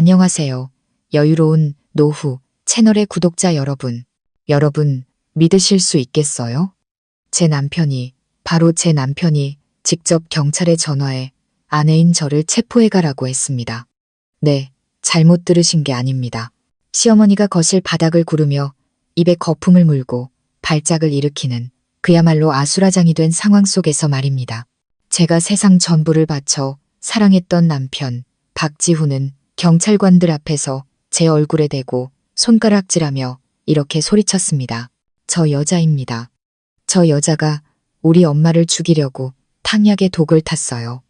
안녕하세요. 여유로운 노후 채널의 구독자 여러분. 여러분, 믿으실 수 있겠어요? 바로 제 남편이 직접 경찰에 전화해 아내인 저를 체포해가라고 했습니다. 네, 잘못 들으신 게 아닙니다. 시어머니가 거실 바닥을 구르며 입에 거품을 물고 발작을 일으키는 그야말로 아수라장이 된 상황 속에서 말입니다. 제가 세상 전부를 바쳐 사랑했던 남편 박지훈은 경찰관들 앞에서 제 얼굴에 대고 손가락질하며 이렇게 소리쳤습니다. 저 여자입니다. 저 여자가 우리 엄마를 죽이려고 탕약에 독을 탔어요.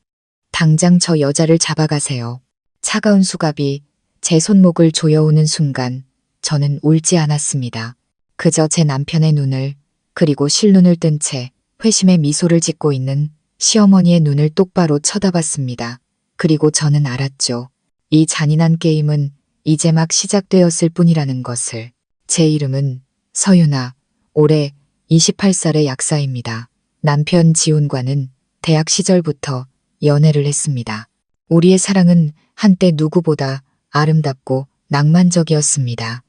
당장 저 여자를 잡아가세요. 차가운 수갑이 제 손목을 조여오는 순간 저는 울지 않았습니다. 그저 제 남편의 눈을, 그리고 실눈을 뜬 채 회심의 미소를 짓고 있는 시어머니의 눈을 똑바로 쳐다봤습니다. 그리고 저는 알았죠. 이 잔인한 게임은 이제 막 시작되었을 뿐이라는 것을. 제 이름은 서유나, 올해 28살의 약사입니다. 남편 지훈과는 대학 시절부터 연애를 했습니다. 우리의 사랑은 한때 누구보다 아름답고 낭만적이었습니다.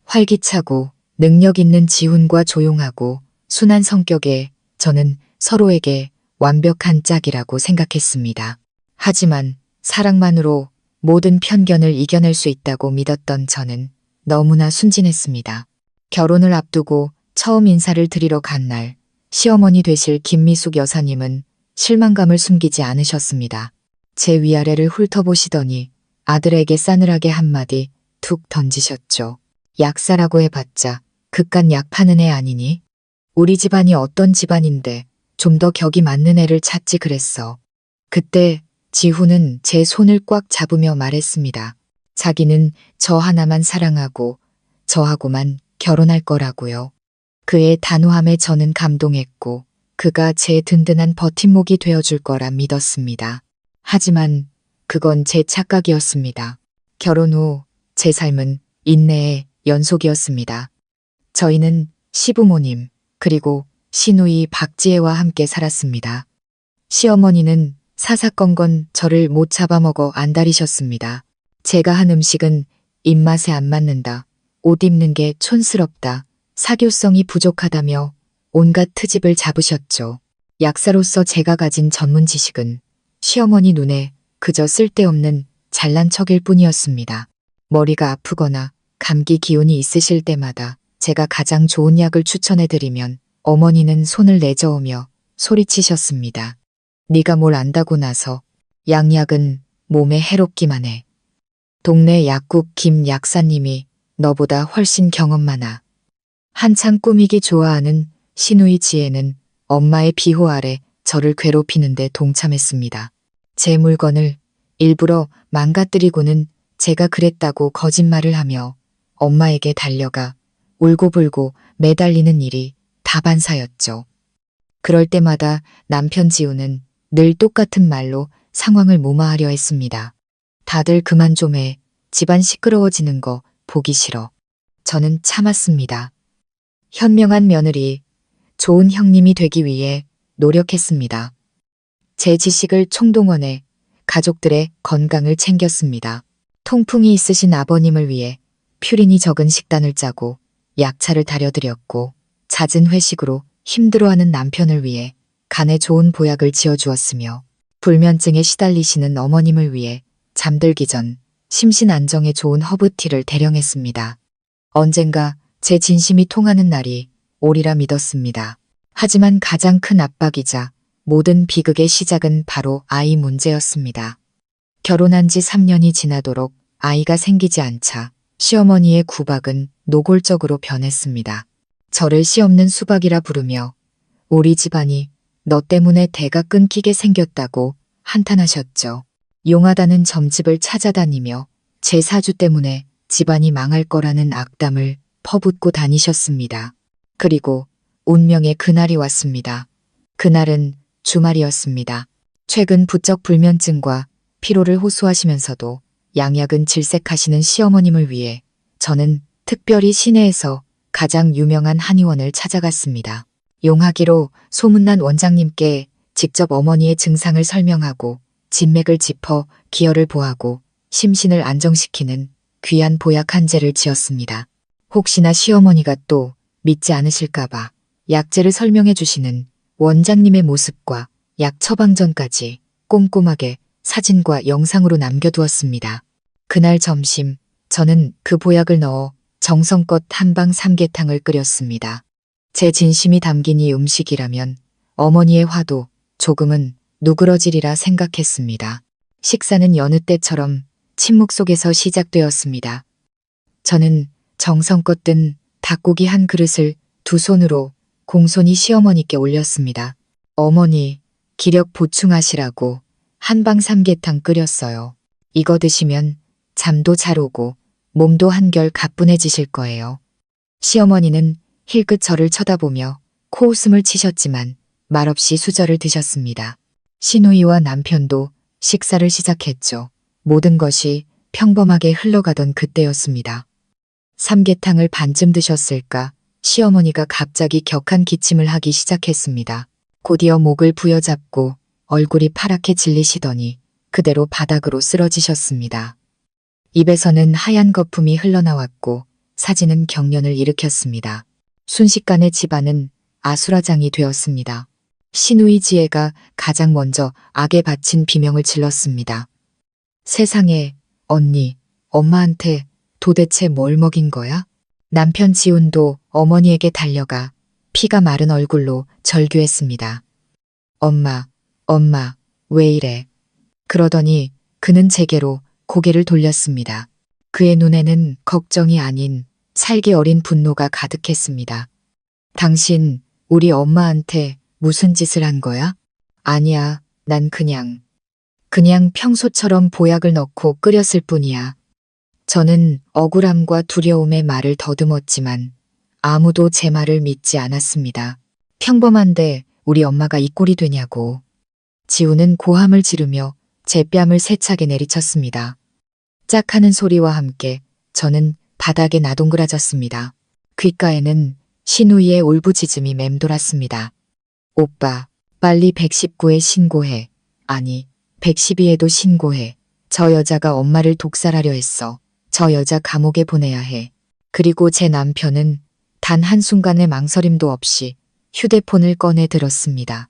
활기차고 능력 있는 지훈과 조용하고 순한 성격에 저는 서로에게 완벽한 짝이라고 생각했습니다. 하지만 사랑만으로 모든 편견을 이겨낼 수 있다고 믿었던 저는 너무나 순진했습니다. 결혼을 앞두고 처음 인사를 드리러 간 날, 시어머니 되실 김미숙 여사님은 실망감을 숨기지 않으셨습니다. 제 위아래를 훑어보시더니 아들에게 싸늘하게 한마디 툭 던지셨죠. 약사라고 해봤자 그깟 약 파는 애 아니니? 우리 집안이 어떤 집안인데 좀 더 격이 맞는 애를 찾지 그랬어. 그때 지훈은 제 손을 꽉 잡으며 말했습니다. 자기는 저 하나만 사랑하고 저하고만 결혼할 거라고요. 그의 단호함에 저는 감동했고 그가 제 든든한 버팀목이 되어줄 거라 믿었습니다. 하지만 그건 제 착각이었습니다. 결혼 후 제 삶은 인내의 연속이었습니다. 저희는 시부모님 그리고 시누이 박지혜와 함께 살았습니다. 시어머니는 사사건건 저를 못 잡아먹어 안달이셨습니다. 제가 한 음식은 입맛에 안 맞는다. 옷 입는 게 촌스럽다. 사교성이 부족하다며 온갖 트집을 잡으셨죠. 약사로서 제가 가진 전문 지식은 시어머니 눈에 그저 쓸데없는 잘난 척일 뿐이었습니다. 머리가 아프거나 감기 기운이 있으실 때마다 제가 가장 좋은 약을 추천해드리면 어머니는 손을 내저으며 소리치셨습니다. 네가 뭘 안다고 나서 양약은 몸에 해롭기만 해. 동네 약국 김 약사님이 너보다 훨씬 경험 많아. 한창 꾸미기 좋아하는 시누이 지혜는 엄마의 비호 아래 저를 괴롭히는데 동참했습니다. 제 물건을 일부러 망가뜨리고는 제가 그랬다고 거짓말을 하며 엄마에게 달려가 울고불고 매달리는 일이 다반사였죠. 그럴 때마다 남편 지우는 늘 똑같은 말로 상황을 무마하려 했습니다. 다들 그만 좀 해. 집안 시끄러워지는 거 보기 싫어. 저는 참았습니다. 현명한 며느리, 좋은 형님이 되기 위해 노력했습니다. 제 지식을 총동원해 가족들의 건강을 챙겼습니다. 통풍이 있으신 아버님을 위해 퓨린이 적은 식단을 짜고 약차를 다려드렸고 잦은 회식으로 힘들어하는 남편을 위해 간에 좋은 보약을 지어주었으며 불면증에 시달리시는 어머님을 위해 잠들기 전 심신 안정에 좋은 허브티를 대령했습니다. 언젠가 제 진심이 통하는 날이 오리라 믿었습니다. 하지만 가장 큰 압박이자 모든 비극의 시작은 바로 아이 문제였습니다. 결혼한 지 3년이 지나도록 아이가 생기지 않자 시어머니의 구박은 노골적으로 변했습니다. 저를 씨 없는 수박이라 부르며 우리 집안이 너 때문에 대가 끊기게 생겼다고 한탄하셨죠. 용하다는 점집을 찾아다니며 제 사주 때문에 집안이 망할 거라는 악담을 퍼붓고 다니셨습니다. 그리고 운명의 그날이 왔습니다. 그날은 주말이었습니다. 최근 부쩍 불면증과 피로를 호소하시면서도 양약은 질색하시는 시어머님을 위해 저는 특별히 시내에서 가장 유명한 한의원을 찾아갔습니다. 용하기로 소문난 원장님께 직접 어머니의 증상을 설명하고 진맥을 짚어 기혈을 보하고 심신을 안정시키는 귀한 보약 한 재를 지었습니다. 혹시나 시어머니가 또 믿지 않으실까봐 약재를 설명해 주시는 원장님의 모습과 약 처방전까지 꼼꼼하게 사진과 영상으로 남겨두었습니다. 그날 점심 저는 그 보약을 넣어 정성껏 한방 삼계탕을 끓였습니다. 제 진심이 담긴 이 음식이라면 어머니의 화도 조금은 누그러지리라 생각했습니다. 식사는 여느 때처럼 침묵 속에서 시작되었습니다. 저는 정성껏 든 닭고기 한 그릇을 두 손으로 공손히 시어머니께 올렸습니다. 어머니, 기력 보충하시라고 한방 삼계탕 끓였어요. 이거 드시면 잠도 잘 오고 몸도 한결 가뿐해지실 거예요. 시어머니는 힐끗 저를 쳐다보며 코웃음을 치셨지만 말없이 수저를 드셨습니다. 시누이와 남편도 식사를 시작했죠. 모든 것이 평범하게 흘러가던 그때였습니다. 삼계탕을 반쯤 드셨을까 시어머니가 갑자기 격한 기침을 하기 시작했습니다. 곧이어 목을 부여잡고 얼굴이 파랗게 질리시더니 그대로 바닥으로 쓰러지셨습니다. 입에서는 하얀 거품이 흘러나왔고 사지는 경련을 일으켰습니다. 순식간에 집안은 아수라장이 되었습니다. 시누이 지혜가 가장 먼저 악에 바친 비명을 질렀습니다. 세상에, 언니, 엄마한테 도대체 뭘 먹인 거야? 남편 지훈도 어머니에게 달려가 피가 마른 얼굴로 절규했습니다. 엄마, 왜 이래? 그러더니 그는 제게로 고개를 돌렸습니다. 그의 눈에는 걱정이 아닌 살기 어린 분노가 가득했습니다. 당신, 우리 엄마한테 무슨 짓을 한 거야? 아니야, 난 그냥 평소처럼 보약을 넣고 끓였을 뿐이야. 저는 억울함과 두려움의 말을 더듬었지만 아무도 제 말을 믿지 않았습니다. 평범한데 우리 엄마가 이 꼴이 되냐고. 지우는 고함을 지르며 제 뺨을 세차게 내리쳤습니다. 짝 하는 소리와 함께 저는 바닥에 나동그라졌습니다. 귓가에는 시누이의 울부짖음이 맴돌았습니다. 오빠, 빨리 119에 신고해. 아니, 112에도 신고해. 저 여자가 엄마를 독살하려 했어. 저 여자 감옥에 보내야 해. 그리고 제 남편은 단 한순간의 망설임도 없이 휴대폰을 꺼내 들었습니다.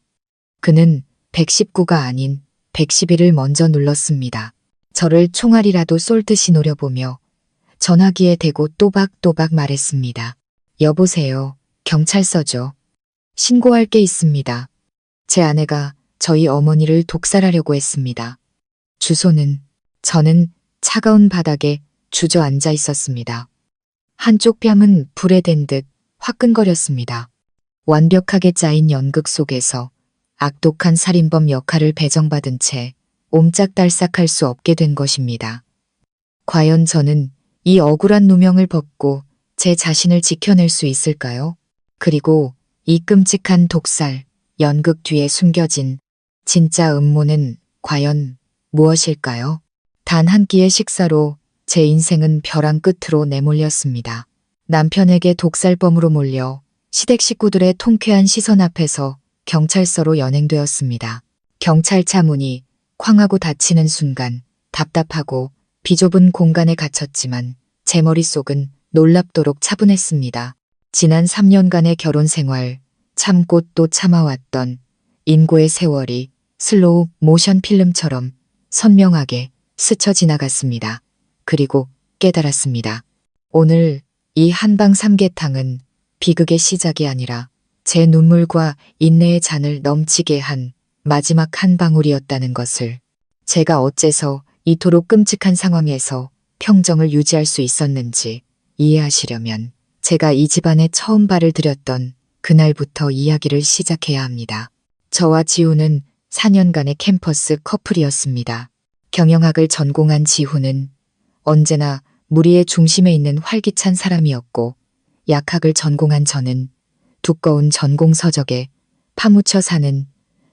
그는 119가 아닌 112를 먼저 눌렀습니다. 저를 총알이라도 쏠 듯이 노려보며 전화기에 대고 또박또박 말했습니다. 여보세요. 경찰서죠. 신고할 게 있습니다. 제 아내가 저희 어머니를 독살하려고 했습니다. 주소는 저는 차가운 바닥에 주저앉아 있었습니다. 한쪽 뺨은 불에 댄 듯 화끈거렸습니다. 완벽하게 짜인 연극 속에서 악독한 살인범 역할을 배정받은 채 옴짝달싹할 수 없게 된 것입니다. 과연 저는 이 억울한 누명을 벗고 제 자신을 지켜낼 수 있을까요? 그리고 이 끔찍한 독살, 연극 뒤에 숨겨진 진짜 음모는 과연 무엇일까요? 단 한 끼의 식사로 제 인생은 벼랑 끝으로 내몰렸습니다. 남편에게 독살범으로 몰려 시댁 식구들의 통쾌한 시선 앞에서 경찰서로 연행되었습니다. 경찰차 문이 쾅하고 닫히는 순간 답답하고 비좁은 공간에 갇혔지만 제 머릿속은 놀랍도록 차분했습니다. 지난 3년간의 결혼 생활, 참고 또 참아왔던 인고의 세월이 슬로우 모션 필름처럼 선명하게 스쳐 지나갔습니다. 그리고 깨달았습니다. 오늘 이 한방 삼계탕은 비극의 시작이 아니라 제 눈물과 인내의 잔을 넘치게 한 마지막 한 방울이었다는 것을. 제가 어째서 이토록 끔찍한 상황에서 평정을 유지할 수 있었는지 이해하시려면 제가 이 집안에 처음 발을 들였던 그날부터 이야기를 시작해야 합니다. 저와 지우는 4년간의 캠퍼스 커플이었습니다. 경영학을 전공한 지우는 언제나 무리의 중심에 있는 활기찬 사람이었고 약학을 전공한 저는 두꺼운 전공 서적에 파묻혀 사는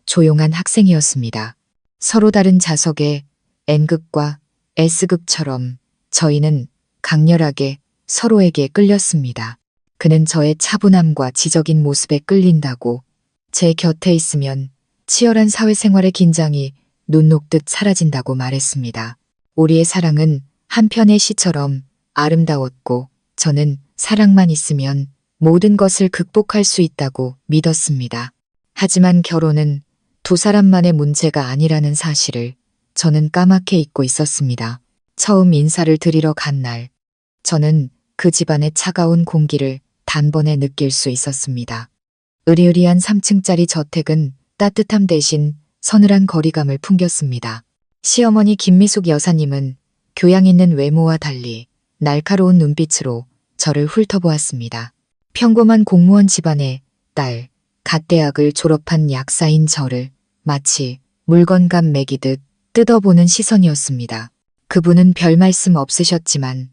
조용한 학생이었습니다. 서로 다른 자석의 N극과 S극처럼 저희는 강렬하게 서로에게 끌렸습니다. 그는 저의 차분함과 지적인 모습에 끌린다고, 제 곁에 있으면 치열한 사회생활의 긴장이 눈 녹듯 사라진다고 말했습니다. 우리의 사랑은 한 편의 시처럼 아름다웠고 저는 사랑만 있으면 모든 것을 극복할 수 있다고 믿었습니다. 하지만 결혼은 두 사람만의 문제가 아니라는 사실을 저는 까맣게 잊고 있었습니다. 처음 인사를 드리러 간 날, 저는 그 집안의 차가운 공기를 단번에 느낄 수 있었습니다. 으리으리한 3층짜리 저택은 따뜻함 대신 서늘한 거리감을 풍겼습니다. 시어머니 김미숙 여사님은 교양 있는 외모와 달리 날카로운 눈빛으로 저를 훑어보았습니다. 평범한 공무원 집안의 딸, 갓 대학을 졸업한 약사인 저를 마치 물건감 매기듯 뜯어보는 시선이었습니다. 그분은 별 말씀 없으셨지만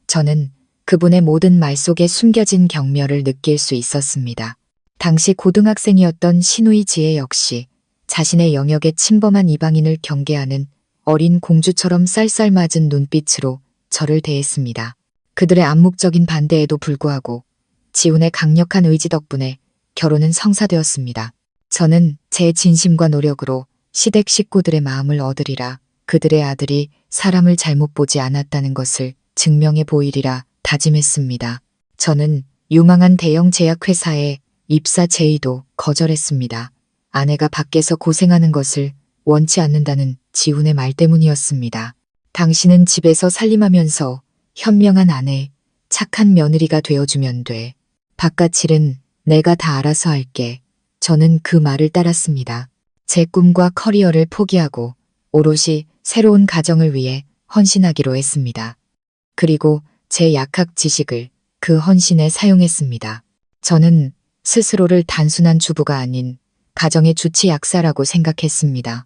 저는 그분의 모든 말 속에 숨겨진 경멸을 느낄 수 있었습니다. 당시 고등학생이었던 시누이 지혜 역시 자신의 영역에 침범한 이방인을 경계하는 어린 공주처럼 쌀쌀맞은 눈빛으로 저를 대했습니다. 그들의 암묵적인 반대에도 불구하고 지훈의 강력한 의지 덕분에 결혼은 성사되었습니다. 저는 제 진심과 노력으로 시댁 식구들의 마음을 얻으리라, 그들의 아들이 사람을 잘못 보지 않았다는 것을 증명해 보이리라 다짐했습니다. 저는 유망한 대형 제약회사에 입사 제의도 거절했습니다. 아내가 밖에서 고생하는 것을 원치 않는다는 지훈의 말 때문이었습니다. 당신은 집에서 살림하면서 현명한 아내, 착한 며느리가 되어주면 돼. 바깥 일은 내가 다 알아서 할게. 저는 그 말을 따랐습니다. 제 꿈과 커리어를 포기하고 오롯이 새로운 가정을 위해 헌신하기로 했습니다. 그리고 제 약학 지식을 그 헌신에 사용했습니다. 저는 스스로를 단순한 주부가 아닌 가정의 주치 약사라고 생각했습니다.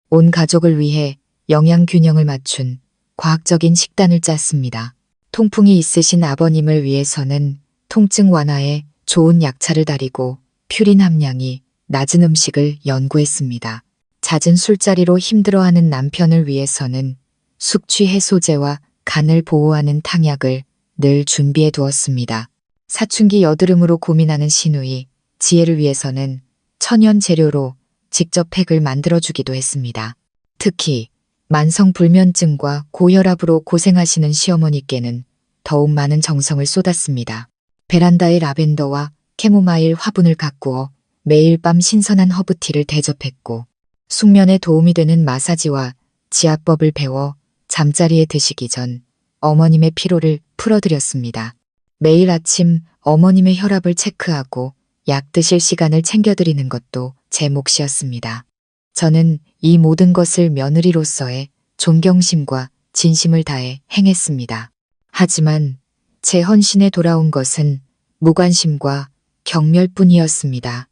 온 가족을 위해 영양 균형을 맞춘 과학적인 식단을 짰습니다. 통풍이 있으신 아버님을 위해서는 통증 완화에 좋은 약차를 다리고 퓨린 함량이 낮은 음식을 연구했습니다. 잦은 술자리로 힘들어하는 남편을 위해서는 숙취 해소제와 간을 보호하는 탕약을 늘 준비해 두었습니다. 사춘기 여드름으로 고민하는 시누이, 지혜를 위해서는 천연 재료로 직접 팩을 만들어주기도 했습니다. 특히 만성불면증과 고혈압으로 고생하시는 시어머니께는 더욱 많은 정성을 쏟았습니다. 베란다에 라벤더와 캐모마일 화분을 가꾸어 매일 밤 신선한 허브티를 대접했고 숙면에 도움이 되는 마사지와 지압법을 배워 잠자리에 드시기 전 어머님의 피로를 풀어드렸습니다. 매일 아침 어머님의 혈압을 체크하고 약 드실 시간을 챙겨드리는 것도 제 몫이었습니다. 저는 이 모든 것을 며느리로서의 존경심과 진심을 다해 행했습니다. 하지만 제 헌신에 돌아온 것은 무관심과 경멸뿐이었습니다.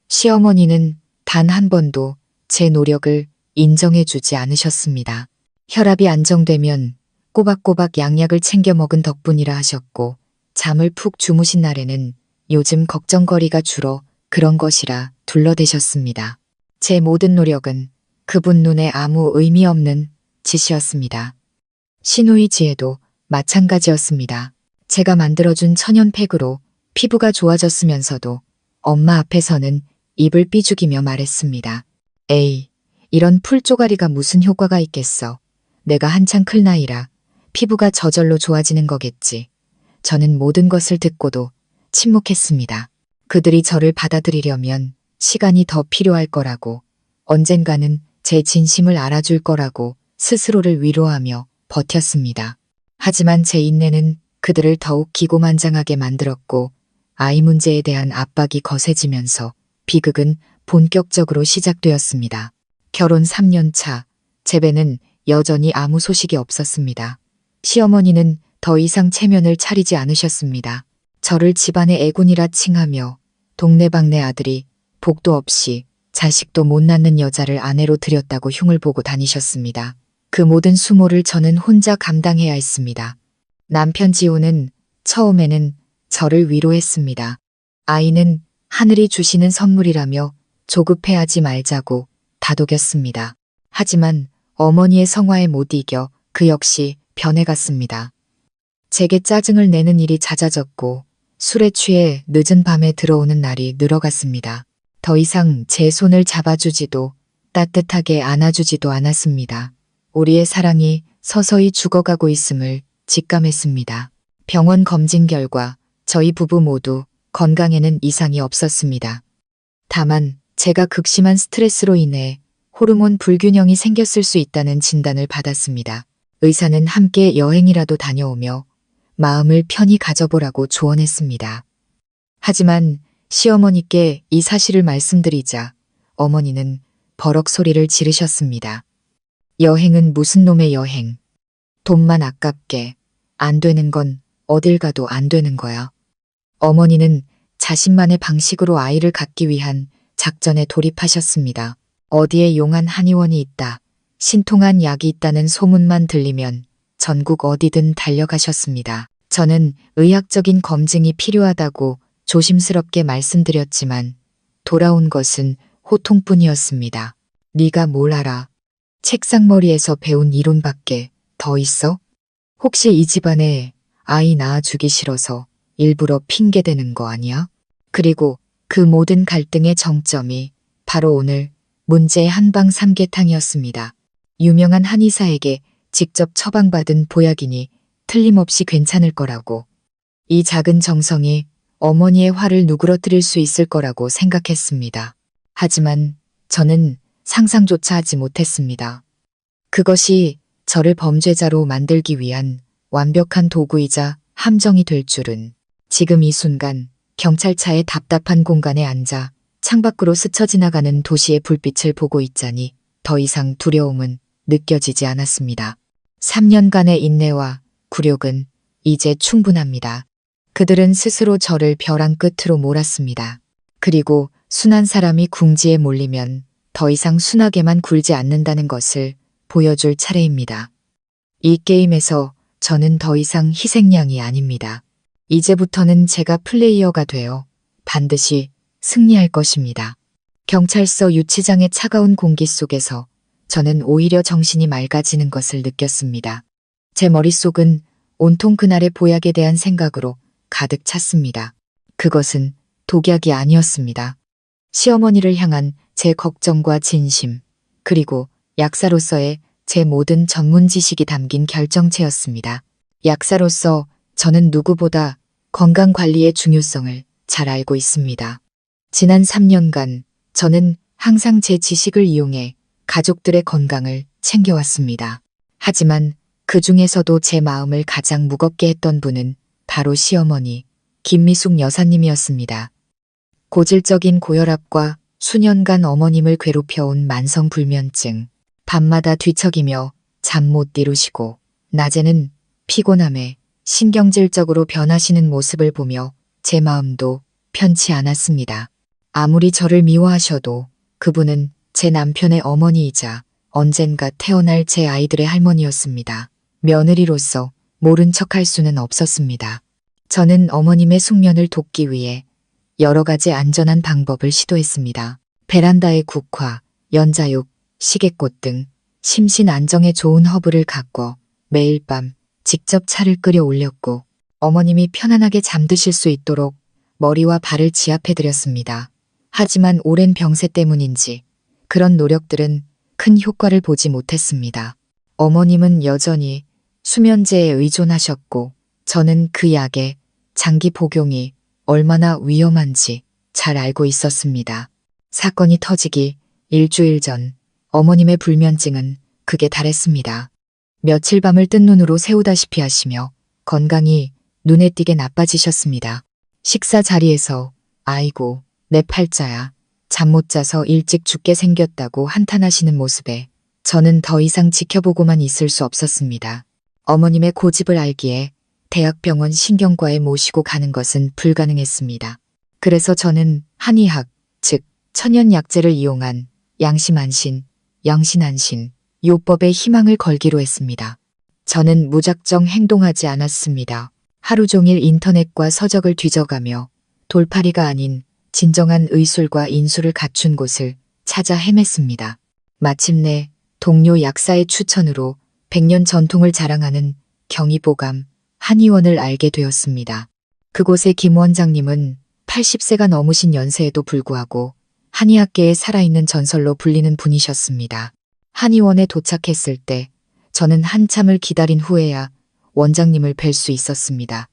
시어머니는 단 한 번도 제 노력을 인정해주지 않으셨습니다. 혈압이 안정되면 꼬박꼬박 양약을 챙겨 먹은 덕분이라 하셨고 잠을 푹 주무신 날에는 요즘 걱정거리가 줄어 그런 것이라 둘러대셨습니다. 제 모든 노력은 그분 눈에 아무 의미 없는 짓이었습니다. 시누이 지혜도 마찬가지였습니다. 제가 만들어준 천연팩으로 피부가 좋아졌으면서도 엄마 앞에서는 입을 삐죽이며 말했습니다. 에이, 이런 풀조가리가 무슨 효과가 있겠어. 내가 한창 클 나이라 피부가 저절로 좋아지는 거겠지. 저는 모든 것을 듣고도 침묵했습니다. 그들이 저를 받아들이려면 시간이 더 필요할 거라고, 언젠가는 제 진심을 알아줄 거라고 스스로를 위로하며 버텼습니다. 하지만 제 인내는 그들을 더욱 기고만장하게 만들었고 아이 문제에 대한 압박이 거세지면서 비극은 본격적으로 시작되었습니다. 결혼 3년 차, 제배는 여전히 아무 소식이 없었습니다. 시어머니는 더 이상 체면을 차리지 않으셨습니다. 저를 집안의 애군이라 칭하며 동네방네 아들이 복도 없이 자식도 못 낳는 여자를 아내로 들였다고 흉을 보고 다니셨습니다. 그 모든 수모를 저는 혼자 감당해야 했습니다. 남편 지호는 처음에는 저를 위로했습니다. 아이는 하늘이 주시는 선물이라며 조급해하지 말자고 다독였습니다. 하지만 어머니의 성화에 못 이겨 그 역시 변해갔습니다. 제게 짜증을 내는 일이 잦아졌고 술에 취해 늦은 밤에 들어오는 날이 늘어갔습니다. 더 이상 제 손을 잡아주지도 따뜻하게 안아주지도 않았습니다. 우리의 사랑이 서서히 죽어가고 있음을 직감했습니다. 병원 검진 결과 저희 부부 모두 건강에는 이상이 없었습니다. 다만 제가 극심한 스트레스로 인해 호르몬 불균형이 생겼을 수 있다는 진단을 받았습니다. 의사는 함께 여행이라도 다녀오며 마음을 편히 가져보라고 조언했습니다. 하지만 시어머니께 이 사실을 말씀드리자 어머니는 버럭 소리를 지르셨습니다. 여행은 무슨 놈의 여행. 돈만 아깝게. 안 되는 건 어딜 가도 안 되는 거야. 어머니는 자신만의 방식으로 아이를 갖기 위한 작전에 돌입하셨습니다. 어디에 용한 한의원이 있다. 신통한 약이 있다는 소문만 들리면 전국 어디든 달려가셨습니다. 저는 의학적인 검증이 필요하다고 조심스럽게 말씀드렸지만 돌아온 것은 호통뿐이었습니다. 네가 뭘 알아? 책상머리에서 배운 이론밖에 더 있어? 혹시 이 집안에 아이 낳아주기 싫어서 일부러 핑계대는 거 아니야? 그리고 그 모든 갈등의 정점이 바로 오늘 문제의 한방 삼계탕이었습니다. 유명한 한의사에게 직접 처방받은 보약이니 틀림없이 괜찮을 거라고. 이 작은 정성이 어머니의 화를 누그러뜨릴 수 있을 거라고 생각했습니다. 하지만 저는 상상조차 하지 못했습니다. 그것이 저를 범죄자로 만들기 위한 완벽한 도구이자 함정이 될 줄은. 지금 이 순간 경찰차의 답답한 공간에 앉아 창밖으로 스쳐 지나가는 도시의 불빛을 보고 있자니 더 이상 두려움은 느껴지지 않았습니다. 3년간의 인내와 굴욕은 이제 충분합니다. 그들은 스스로 저를 벼랑 끝으로 몰았습니다. 그리고 순한 사람이 궁지에 몰리면 더 이상 순하게만 굴지 않는다는 것을 보여줄 차례입니다. 이 게임에서 저는 더 이상 희생양이 아닙니다. 이제부터는 제가 플레이어가 되어 반드시 승리할 것입니다. 경찰서 유치장의 차가운 공기 속에서 저는 오히려 정신이 맑아지는 것을 느꼈습니다. 제 머릿속은 온통 그날의 보약에 대한 생각으로 가득 찼습니다. 그것은 독약이 아니었습니다. 시어머니를 향한 제 걱정과 진심, 그리고 약사로서의 제 모든 전문 지식이 담긴 결정체였습니다. 약사로서 저는 누구보다 건강관리의 중요성을 잘 알고 있습니다. 지난 3년간 저는 항상 제 지식을 이용해 가족들의 건강을 챙겨왔습니다. 하지만 그 중에서도 제 마음을 가장 무겁게 했던 분은 바로 시어머니 김미숙 여사님이었습니다. 고질적인 고혈압과 수년간 어머님을 괴롭혀온 만성불면증, 밤마다 뒤척이며 잠 못 이루시고 낮에는 피곤함에 신경질적으로 변하시는 모습을 보며 제 마음도 편치 않았습니다. 아무리 저를 미워하셔도 그분은 제 남편의 어머니이자 언젠가 태어날 제 아이들의 할머니였습니다. 며느리로서 모른 척할 수는 없었습니다. 저는 어머님의 숙면을 돕기 위해 여러 가지 안전한 방법을 시도했습니다. 베란다에 국화, 연자육, 시계꽃 등 심신 안정에 좋은 허브를 가꿔 매일 밤 직접 차를 끓여 올렸고 어머님이 편안하게 잠드실 수 있도록 머리와 발을 지압해드렸습니다. 하지만 오랜 병세 때문인지 그런 노력들은 큰 효과를 보지 못했습니다. 어머님은 여전히 수면제에 의존하셨고 저는 그 약의 장기 복용이 얼마나 위험한지 잘 알고 있었습니다. 사건이 터지기 일주일 전 어머님의 불면증은 극에 달했습니다. 며칠 밤을 뜬 눈으로 새우다시피 하시며 건강이 눈에 띄게 나빠지셨습니다. 식사 자리에서 아이고 내 팔자야 잠 못 자서 일찍 죽게 생겼다고 한탄하시는 모습에 저는 더 이상 지켜보고만 있을 수 없었습니다. 어머님의 고집을 알기에 대학병원 신경과에 모시고 가는 것은 불가능했습니다. 그래서 저는 한의학, 즉 천연약재를 이용한 양심안신, 영신안신, 요법에 희망을 걸기로 했습니다. 저는 무작정 행동하지 않았습니다. 하루 종일 인터넷과 서적을 뒤져가며 돌팔이가 아닌 진정한 의술과 인술을 갖춘 곳을 찾아 헤맸습니다. 마침내 동료 약사의 추천으로 100년 전통을 자랑하는 경희보감 한의원을 알게 되었습니다. 그곳의 김 원장님은 80세가 넘으신 연세에도 불구하고 한의학계에 살아있는 전설로 불리는 분이셨습니다. 한의원에 도착했을 때 저는 한참을 기다린 후에야 원장님을 뵐 수 있었습니다.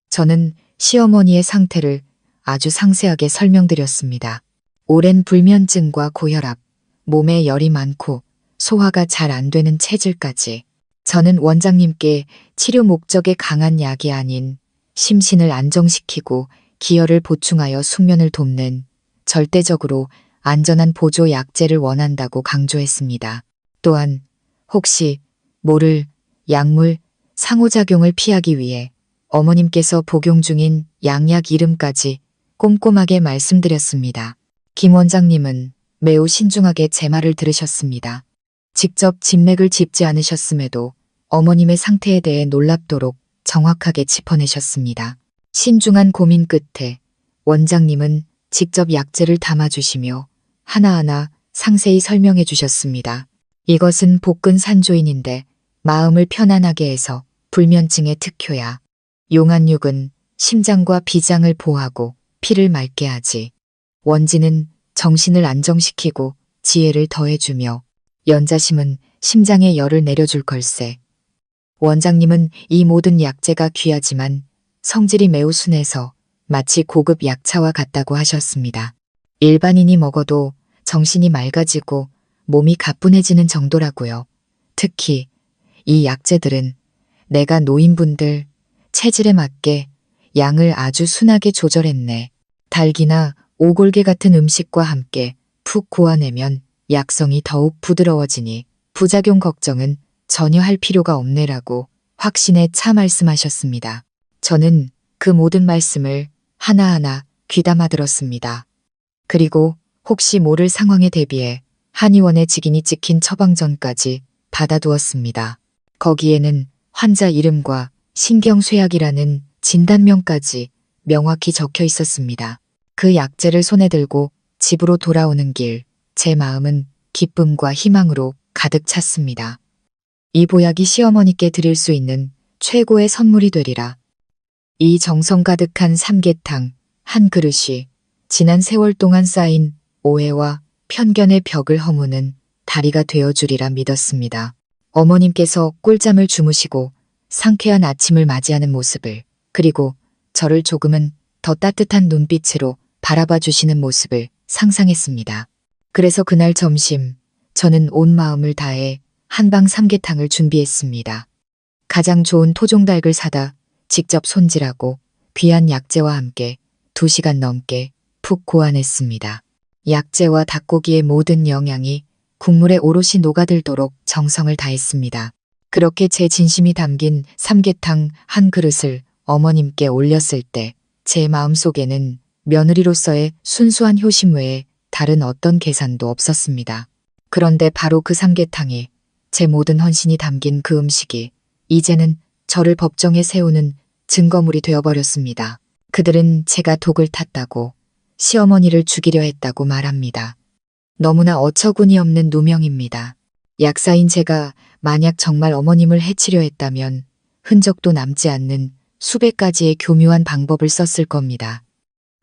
저는 시어머니의 상태를 아주 상세하게 설명드렸습니다. 오랜 불면증과 고혈압, 몸에 열이 많고 소화가 잘 안 되는 체질까지. 저는 원장님께 치료 목적에 강한 약이 아닌 심신을 안정시키고 기혈을 보충하여 숙면을 돕는 절대적으로 안전한 보조 약제를 원한다고 강조했습니다. 또한 혹시 모를 약물 상호작용을 피하기 위해 어머님께서 복용 중인 양약 이름까지 꼼꼼하게 말씀드렸습니다. 김 원장님은 매우 신중하게 제 말을 들으셨습니다. 직접 진맥을 짚지 않으셨음에도 어머님의 상태에 대해 놀랍도록 정확하게 짚어내셨습니다. 신중한 고민 끝에 원장님은 직접 약재를 담아주시며 하나하나 상세히 설명해 주셨습니다. 이것은 복근 산조인인데 마음을 편안하게 해서 불면증의 특효야. 용안육은 심장과 비장을 보호하고 피를 맑게 하지. 원지는 정신을 안정시키고 지혜를 더해주며 연자심은 심장에 열을 내려줄 걸세. 원장님은 이 모든 약재가 귀하지만 성질이 매우 순해서 마치 고급 약차와 같다고 하셨습니다. 일반인이 먹어도 정신이 맑아지고 몸이 가뿐해지는 정도라고요. 특히 이 약재들은 내가 노인분들 체질에 맞게 양을 아주 순하게 조절했네. 닭이나 오골계 같은 음식과 함께 푹 고아내면 약성이 더욱 부드러워지니 부작용 걱정은 전혀 할 필요가 없네라고 확신에 차 말씀하셨습니다. 저는 그 모든 말씀을 하나하나 귀담아 들었습니다. 그리고 혹시 모를 상황에 대비해 한의원의 직인이 찍힌 처방전까지 받아두었습니다. 거기에는 환자 이름과 신경쇠약이라는 진단명까지 명확히 적혀 있었습니다. 그 약재를 손에 들고 집으로 돌아오는 길, 제 마음은 기쁨과 희망으로 가득 찼습니다. 이 보약이 시어머니께 드릴 수 있는 최고의 선물이 되리라. 이 정성 가득한 삼계탕 한 그릇이 지난 세월 동안 쌓인 오해와 편견의 벽을 허무는 다리가 되어주리라 믿었습니다. 어머님께서 꿀잠을 주무시고 상쾌한 아침을 맞이하는 모습을, 그리고 저를 조금은 더 따뜻한 눈빛으로 바라봐 주시는 모습을 상상했습니다. 그래서 그날 점심 저는 온 마음을 다해 한방 삼계탕을 준비했습니다. 가장 좋은 토종닭을 사다 직접 손질하고 귀한 약재와 함께 2시간 넘게 푹 고안했습니다. 약재와 닭고기의 모든 영양이 국물에 오롯이 녹아들도록 정성을 다했습니다. 그렇게 제 진심이 담긴 삼계탕 한 그릇을 어머님께 올렸을 때 제 마음속에는 며느리로서의 순수한 효심 외에 다른 어떤 계산도 없었습니다. 그런데 바로 그 삼계탕에 제 모든 헌신이 담긴 그 음식이 이제는 저를 법정에 세우는 증거물이 되어버렸습니다. 그들은 제가 독을 탔다고, 시어머니를 죽이려 했다고 말합니다. 너무나 어처구니 없는 누명입니다. 약사인 제가 만약 정말 어머님을 해치려 했다면 흔적도 남지 않는 수백 가지의 교묘한 방법을 썼을 겁니다.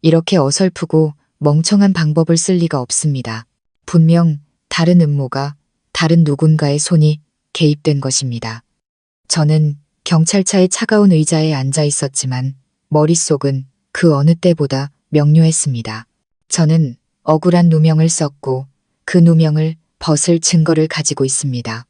이렇게 어설프고 멍청한 방법을 쓸 리가 없습니다. 분명 다른 음모가, 다른 누군가의 손이 개입된 것입니다. 저는 경찰차의 차가운 의자에 앉아 있었지만 머릿속은 그 어느 때보다 명료했습니다. 저는 억울한 누명을 썼고 그 누명을 벗을 증거를 가지고 있습니다.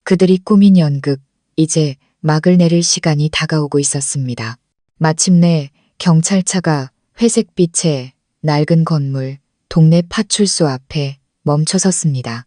그들이 꾸민 연극, 이제 막을 내릴 시간이 다가오고 있었습니다. 마침내 경찰차가 회색빛의 낡은 건물, 동네 파출소 앞에 멈춰섰습니다.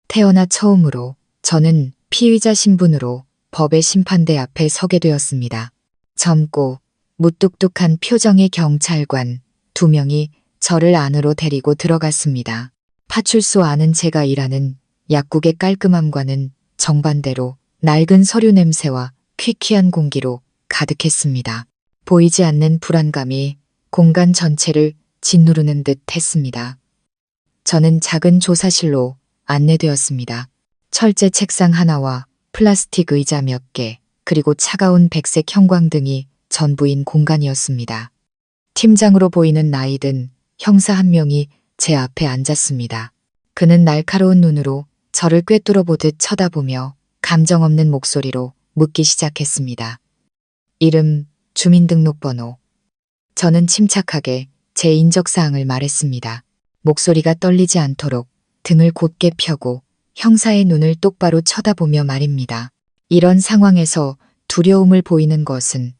태어나 처음으로 저는 피의자 신분으로 법의 심판대 앞에 서게 되었습니다. 젊고 무뚝뚝한 표정의 경찰관 2명이 저를 안으로 데리고 들어갔습니다. 파출소 안은 제가 일하는 약국의 깔끔함과는 정반대로 낡은 서류 냄새와 퀴퀴한 공기로 가득했습니다. 보이지 않는 불안감이 공간 전체를 짓누르는 듯 했습니다. 저는 작은 조사실로 안내되었습니다. 철제 책상 하나와 플라스틱 의자 몇 개, 그리고 차가운 백색 형광등이 전부인 공간이었습니다. 팀장으로 보이는 나이든 형사 한 명이 제 앞에 앉았습니다. 그는 날카로운 눈으로 저를 꿰뚫어 보듯 쳐다보며 감정 없는 목소리로 묻기 시작했습니다. 이름, 주민등록번호. 저는 침착하게 제 인적사항을 말했습니다. 목소리가 떨리지 않도록 등을 곧게 펴고 형사의 눈을 똑바로 쳐다보며 말입니다. 이런 상황에서 두려움을 보이는 것은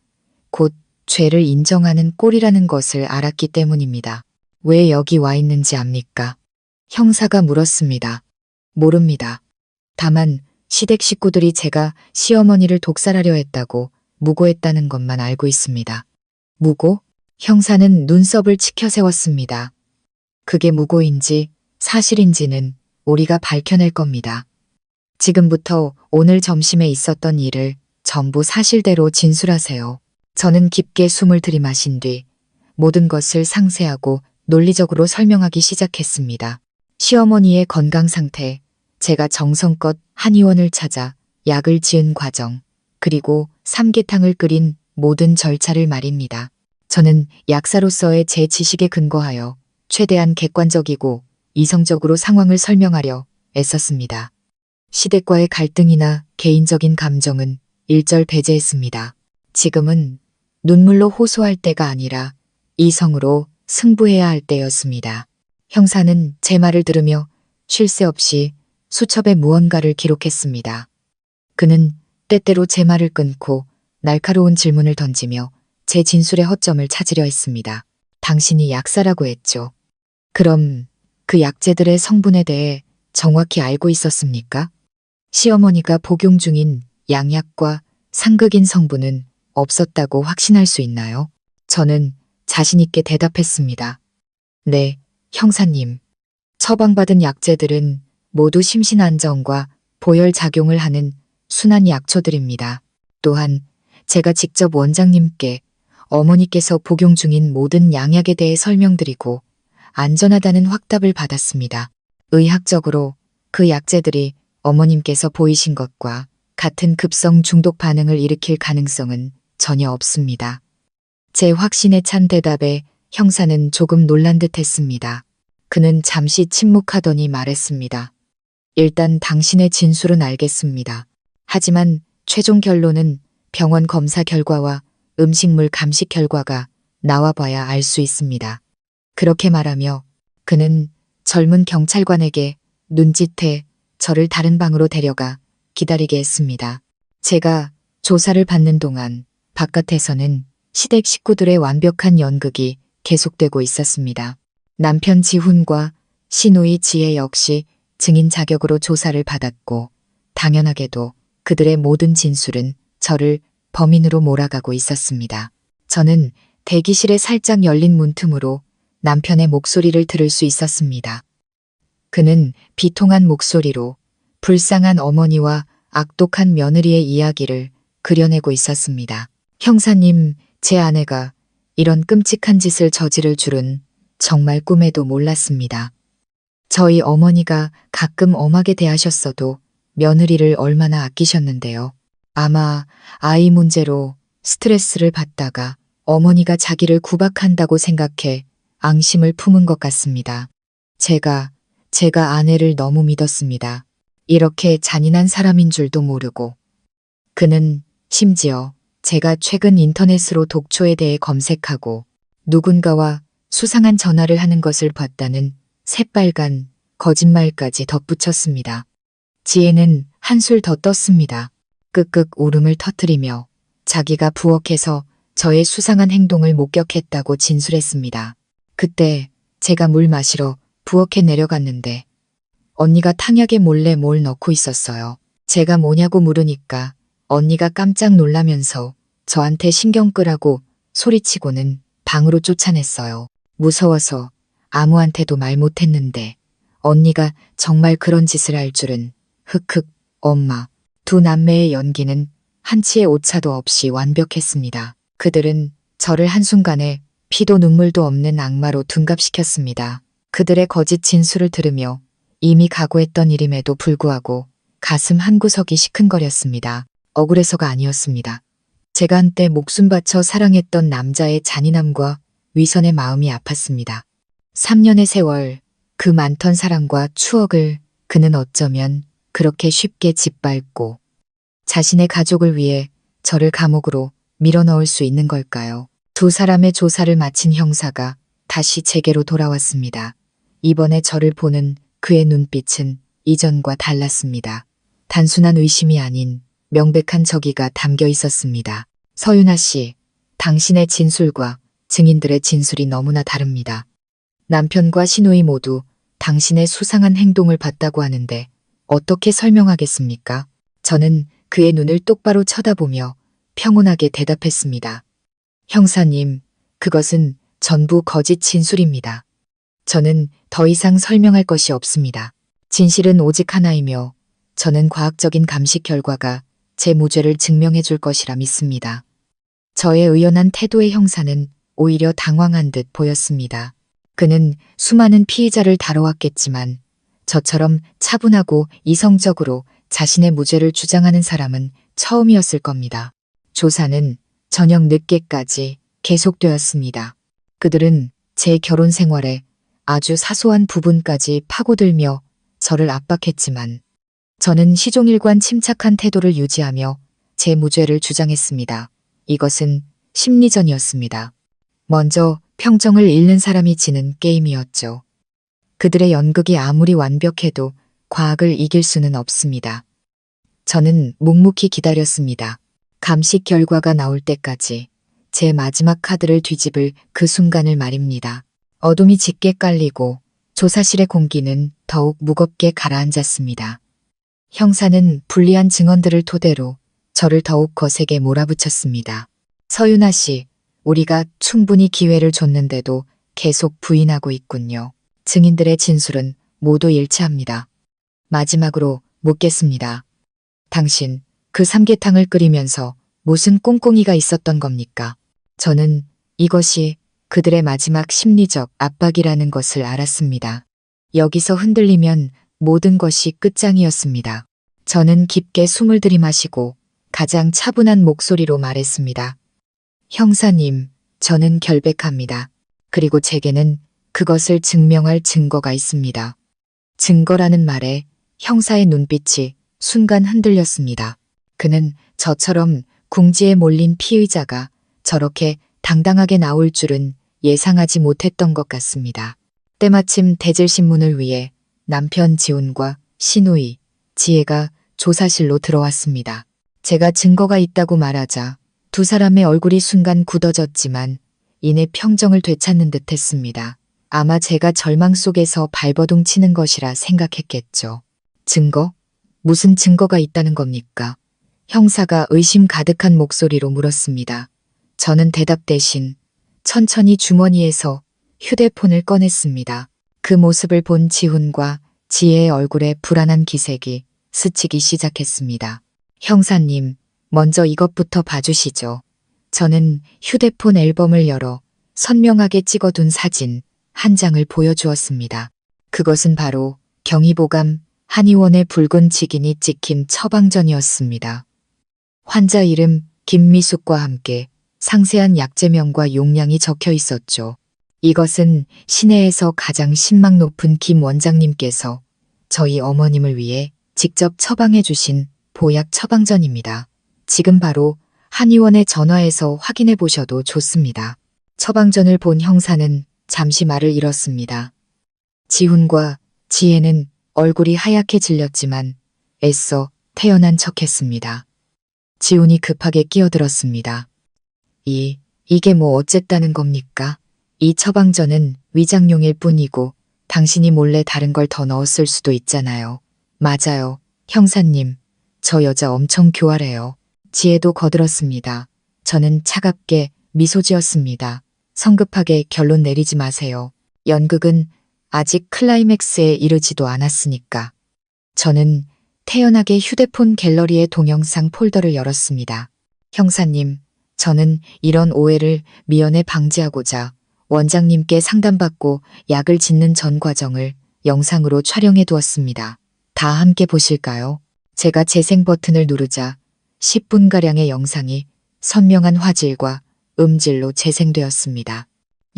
곧 죄를 인정하는 꼴이라는 것을 알았기 때문입니다. 왜 여기 와 있는지 압니까? 형사가 물었습니다. 모릅니다. 다만 시댁 식구들이 제가 시어머니를 독살하려 했다고 무고했다는 것만 알고 있습니다. 무고? 형사는 눈썹을 치켜 세웠습니다. 그게 무고인지 사실인지는 우리가 밝혀낼 겁니다. 지금부터 오늘 점심에 있었던 일을 전부 사실대로 진술하세요. 저는 깊게 숨을 들이마신 뒤 모든 것을 상세하고 논리적으로 설명하기 시작했습니다. 시어머니의 건강 상태, 제가 정성껏 한의원을 찾아 약을 지은 과정, 그리고 삼계탕을 끓인 모든 절차를 말입니다. 저는 약사로서의 제 지식에 근거하여 최대한 객관적이고 이성적으로 상황을 설명하려 애썼습니다. 시댁과의 갈등이나 개인적인 감정은 일절 배제했습니다. 지금은 눈물로 호소할 때가 아니라 이성으로 승부해야 할 때였습니다. 형사는 제 말을 들으며 쉴 새 없이 수첩에 무언가를 기록했습니다. 그는 때때로 제 말을 끊고 날카로운 질문을 던지며 제 진술의 허점을 찾으려 했습니다. 당신이 약사라고 했죠. 그럼 그 약재들의 성분에 대해 정확히 알고 있었습니까? 시어머니가 복용 중인 양약과 상극인 성분은 없었다고 확신할 수 있나요? 저는 자신 있게 대답했습니다. 네, 형사님. 처방받은 약재들은 모두 심신안정과 보혈작용을 하는 순한 약초들입니다. 또한 제가 직접 원장님께 어머니께서 복용 중인 모든 양약에 대해 설명드리고 안전하다는 확답을 받았습니다. 의학적으로 그 약재들이 어머님께서 보이신 것과 같은 급성 중독 반응을 일으킬 가능성은 전혀 없습니다. 제 확신에 찬 대답에 형사는 조금 놀란 듯 했습니다. 그는 잠시 침묵하더니 말했습니다. 일단 당신의 진술은 알겠습니다. 하지만 최종 결론은 병원 검사 결과와 음식물 감식 결과가 나와봐야 알 수 있습니다. 그렇게 말하며 그는 젊은 경찰관에게 눈짓해 저를 다른 방으로 데려가 기다리게 했습니다. 제가 조사를 받는 동안 바깥에서는 시댁 식구들의 완벽한 연극이 계속되고 있었습니다. 남편 지훈과 시누이 지혜 역시 증인 자격으로 조사를 받았고 당연하게도 그들의 모든 진술은 저를 범인으로 몰아가고 있었습니다. 저는 대기실에 살짝 열린 문틈으로 남편의 목소리를 들을 수 있었습니다. 그는 비통한 목소리로 불쌍한 어머니와 악독한 며느리의 이야기를 그려내고 있었습니다. 형사님, 제 아내가 이런 끔찍한 짓을 저지를 줄은 정말 꿈에도 몰랐습니다. 저희 어머니가 가끔 엄하게 대하셨어도 며느리를 얼마나 아끼셨는데요. 아마 아이 문제로 스트레스를 받다가 어머니가 자기를 구박한다고 생각해 앙심을 품은 것 같습니다. 제가 아내를 너무 믿었습니다. 이렇게 잔인한 사람인 줄도 모르고. 그는 심지어 제가 최근 인터넷으로 독초에 대해 검색하고 누군가와 수상한 전화를 하는 것을 봤다는 새빨간 거짓말까지 덧붙였습니다. 지혜는 한술 더 떴습니다. 끄끄 울음을 터뜨리며 자기가 부엌에서 저의 수상한 행동을 목격했다고 진술했습니다. 그때 제가 물 마시러 부엌에 내려갔는데 언니가 탕약에 몰래 뭘 넣고 있었어요. 제가 뭐냐고 물으니까 언니가 깜짝 놀라면서 저한테 신경 끄라고 소리치고는 방으로 쫓아냈어요. 무서워서 아무한테도 말 못했는데 언니가 정말 그런 짓을 할 줄은. 흑흑. 엄마. 두 남매의 연기는 한치의 오차도 없이 완벽했습니다. 그들은 저를 한순간에 피도 눈물도 없는 악마로 둔갑시켰습니다. 그들의 거짓 진술을 들으며 이미 각오했던 일임에도 불구하고 가슴 한구석이 시큰거렸습니다. 억울해서가 아니었습니다. 제가 한때 목숨 바쳐 사랑했던 남자의 잔인함과 위선의 마음이 아팠습니다. 3년의 세월, 그 많던 사랑과 추억을 그는 어쩌면 그렇게 쉽게 짓밟고 자신의 가족을 위해 저를 감옥으로 밀어넣을 수 있는 걸까요? 두 사람의 조사를 마친 형사가 다시 제게로 돌아왔습니다. 이번에 저를 보는 그의 눈빛은 이전과 달랐습니다. 단순한 의심이 아닌 명백한 적의가 담겨 있었습니다. 서윤아 씨, 당신의 진술과 증인들의 진술이 너무나 다릅니다. 남편과 시누이 모두 당신의 수상한 행동을 봤다고 하는데 어떻게 설명하겠습니까? 저는 그의 눈을 똑바로 쳐다보며 평온하게 대답했습니다. 형사님, 그것은 전부 거짓 진술입니다. 저는 더 이상 설명할 것이 없습니다. 진실은 오직 하나이며 저는 과학적인 감식 결과가 제 무죄를 증명해 줄 것이라 믿습니다. 저의 의연한 태도의 형사는 오히려 당황한 듯 보였습니다. 그는 수많은 피의자를 다뤄왔겠지만 저처럼 차분하고 이성적으로 자신의 무죄를 주장하는 사람은 처음이었을 겁니다. 조사는 저녁 늦게까지 계속되었습니다. 그들은 제 결혼 생활에 아주 사소한 부분까지 파고들며 저를 압박했지만 저는 시종일관 침착한 태도를 유지하며 제 무죄를 주장했습니다. 이것은 심리전이었습니다. 먼저 평정을 잃는 사람이 지는 게임이었죠. 그들의 연극이 아무리 완벽해도 과학을 이길 수는 없습니다. 저는 묵묵히 기다렸습니다. 감식 결과가 나올 때까지 제 마지막 카드를 뒤집을 그 순간을 말입니다. 어둠이 짙게 깔리고 조사실의 공기는 더욱 무겁게 가라앉았습니다. 형사는 불리한 증언들을 토대로 저를 더욱 거세게 몰아붙였습니다. 서윤아 씨, 우리가 충분히 기회를 줬는데도 계속 부인하고 있군요. 증인들의 진술은 모두 일치합니다. 마지막으로 묻겠습니다. 당신, 그 삼계탕을 끓이면서 무슨 꼼꼼이가 있었던 겁니까? 저는 이것이 그들의 마지막 심리적 압박이라는 것을 알았습니다. 여기서 흔들리면 모든 것이 끝장이었습니다. 저는 깊게 숨을 들이마시고 가장 차분한 목소리로 말했습니다. 형사님, 저는 결백합니다. 그리고 제게는 그것을 증명할 증거가 있습니다. 증거라는 말에 형사의 눈빛이 순간 흔들렸습니다. 그는 저처럼 궁지에 몰린 피의자가 저렇게 당당하게 나올 줄은 예상하지 못했던 것 같습니다. 때마침 대질신문을 위해 남편 지훈과 시누이, 지혜가 조사실로 들어왔습니다. 제가 증거가 있다고 말하자 두 사람의 얼굴이 순간 굳어졌지만 이내 평정을 되찾는 듯 했습니다. 아마 제가 절망 속에서 발버둥 치는 것이라 생각했겠죠. 증거? 무슨 증거가 있다는 겁니까? 형사가 의심 가득한 목소리로 물었습니다. 저는 대답 대신 천천히 주머니에서 휴대폰을 꺼냈습니다. 그 모습을 본 지훈과 지혜의 얼굴에 불안한 기색이 스치기 시작했습니다. 형사님, 먼저 이것부터 봐주시죠. 저는 휴대폰 앨범을 열어 선명하게 찍어둔 사진 한 장을 보여주었습니다. 그것은 바로 경희보감 한의원의 붉은 직인이 찍힌 처방전이었습니다. 환자 이름 김미숙과 함께 상세한 약제명과 용량이 적혀 있었죠. 이것은 시내에서 가장 신망 높은 김 원장님께서 저희 어머님을 위해 직접 처방해 주신 보약 처방전입니다. 지금 바로 한의원에 전화해서 확인해 보셔도 좋습니다. 처방전을 본 형사는 잠시 말을 잃었습니다. 지훈과 지혜는 얼굴이 하얗게 질렸지만 애써 태연한 척했습니다. 지훈이 급하게 끼어들었습니다. 이게 뭐 어쨌다는 겁니까? 이 처방전은 위장용일 뿐이고 당신이 몰래 다른 걸 더 넣었을 수도 있잖아요. 맞아요. 형사님, 저 여자 엄청 교활해요. 지혜도 거들었습니다. 저는 차갑게 미소 지었습니다. 성급하게 결론 내리지 마세요. 연극은 아직 클라이맥스에 이르지도 않았으니까. 저는 태연하게 휴대폰 갤러리의 동영상 폴더를 열었습니다. 형사님, 저는 이런 오해를 미연에 방지하고자 원장님께 상담받고 약을 짓는 전 과정을 영상으로 촬영해 두었습니다. 다 함께 보실까요? 제가 재생 버튼을 누르자 10분가량의 영상이 선명한 화질과 음질로 재생되었습니다.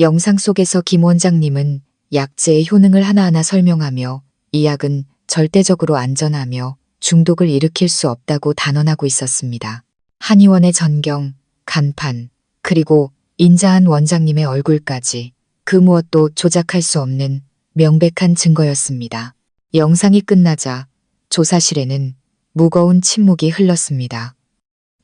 영상 속에서 김 원장님은 약제의 효능을 하나하나 설명하며 이 약은 절대적으로 안전하며 중독을 일으킬 수 없다고 단언하고 있었습니다. 한의원의 전경, 간판, 그리고 인자한 원장님의 얼굴까지 그 무엇도 조작할 수 없는 명백한 증거였습니다. 영상이 끝나자 조사실에는 무거운 침묵이 흘렀습니다.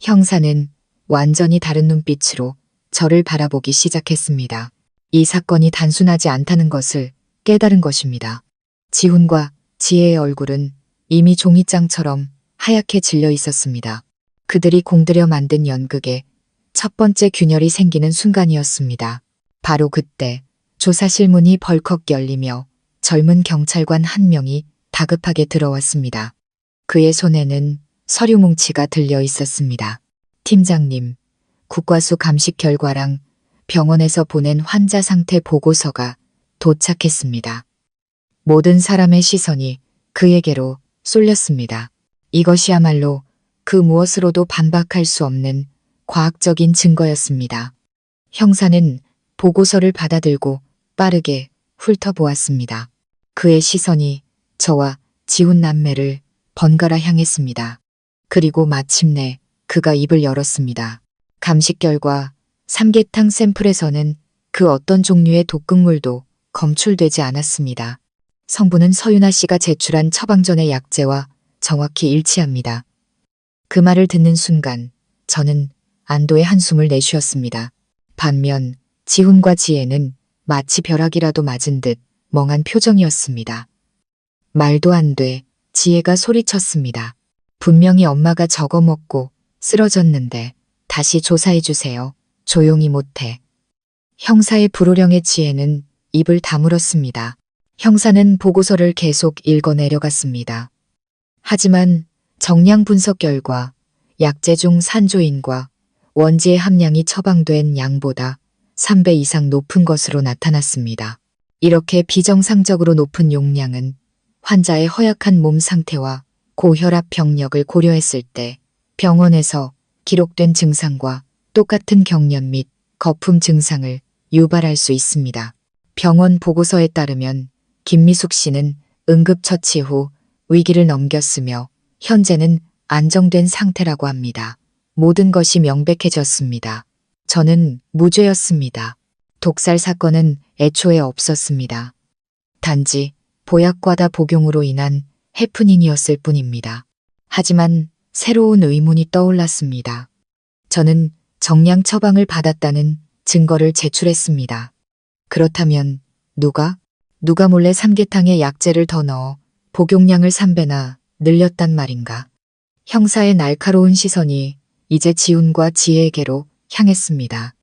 형사는 완전히 다른 눈빛으로 저를 바라보기 시작했습니다. 이 사건이 단순하지 않다는 것을 깨달은 것입니다. 지훈과 지혜의 얼굴은 이미 종이장처럼 하얗게 질려 있었습니다. 그들이 공들여 만든 연극에 첫 번째 균열이 생기는 순간이었습니다. 바로 그때 조사실 문이 벌컥 열리며 젊은 경찰관 한 명이 다급하게 들어왔습니다. 그의 손에는 서류 뭉치가 들려 있었습니다. 팀장님, 국과수 감식 결과랑 병원에서 보낸 환자 상태 보고서가 도착했습니다. 모든 사람의 시선이 그에게로 쏠렸습니다. 이것이야말로 그 무엇으로도 반박할 수 없는 과학적인 증거였습니다. 형사는 보고서를 받아들고 빠르게 훑어보았습니다. 그의 시선이 저와 지훈 남매를 번갈아 향했습니다. 그리고 마침내 그가 입을 열었습니다. 감식 결과 삼계탕 샘플에서는 그 어떤 종류의 독극물도 검출되지 않았습니다. 성분은 서윤아 씨가 제출한 처방전의 약재와 정확히 일치합니다. 그 말을 듣는 순간 저는 안도의 한숨을 내쉬었습니다. 반면 지훈과 지혜는 마치 벼락이라도 맞은 듯 멍한 표정이었습니다. 말도 안 돼, 지혜가 소리쳤습니다. 분명히 엄마가 저거 먹고 쓰러졌는데 다시 조사해주세요. 조용히 못해. 형사의 불호령에 지혜는 입을 다물었습니다. 형사는 보고서를 계속 읽어 내려갔습니다. 하지만 정량 분석 결과 약재 중 산조인과 원지의 함량이 처방된 양보다 3배 이상 높은 것으로 나타났습니다. 이렇게 비정상적으로 높은 용량은 환자의 허약한 몸 상태와 고혈압 병력을 고려했을 때 병원에서 기록된 증상과 똑같은 경련 및 거품 증상을 유발할 수 있습니다. 병원 보고서에 따르면 김미숙 씨는 응급처치 후 위기를 넘겼으며 현재는 안정된 상태라고 합니다. 모든 것이 명백해졌습니다. 저는 무죄였습니다. 독살 사건은 애초에 없었습니다. 단지 보약과다 복용으로 인한 해프닝이었을 뿐입니다. 하지만 새로운 의문이 떠올랐습니다. 저는 정량 처방을 받았다는 증거를 제출했습니다. 그렇다면 누가 몰래 삼계탕에 약재를 더 넣어 복용량을 3배나 늘렸단 말인가? 형사의 날카로운 시선이 이제 지훈과 지혜에게로 향했습니다.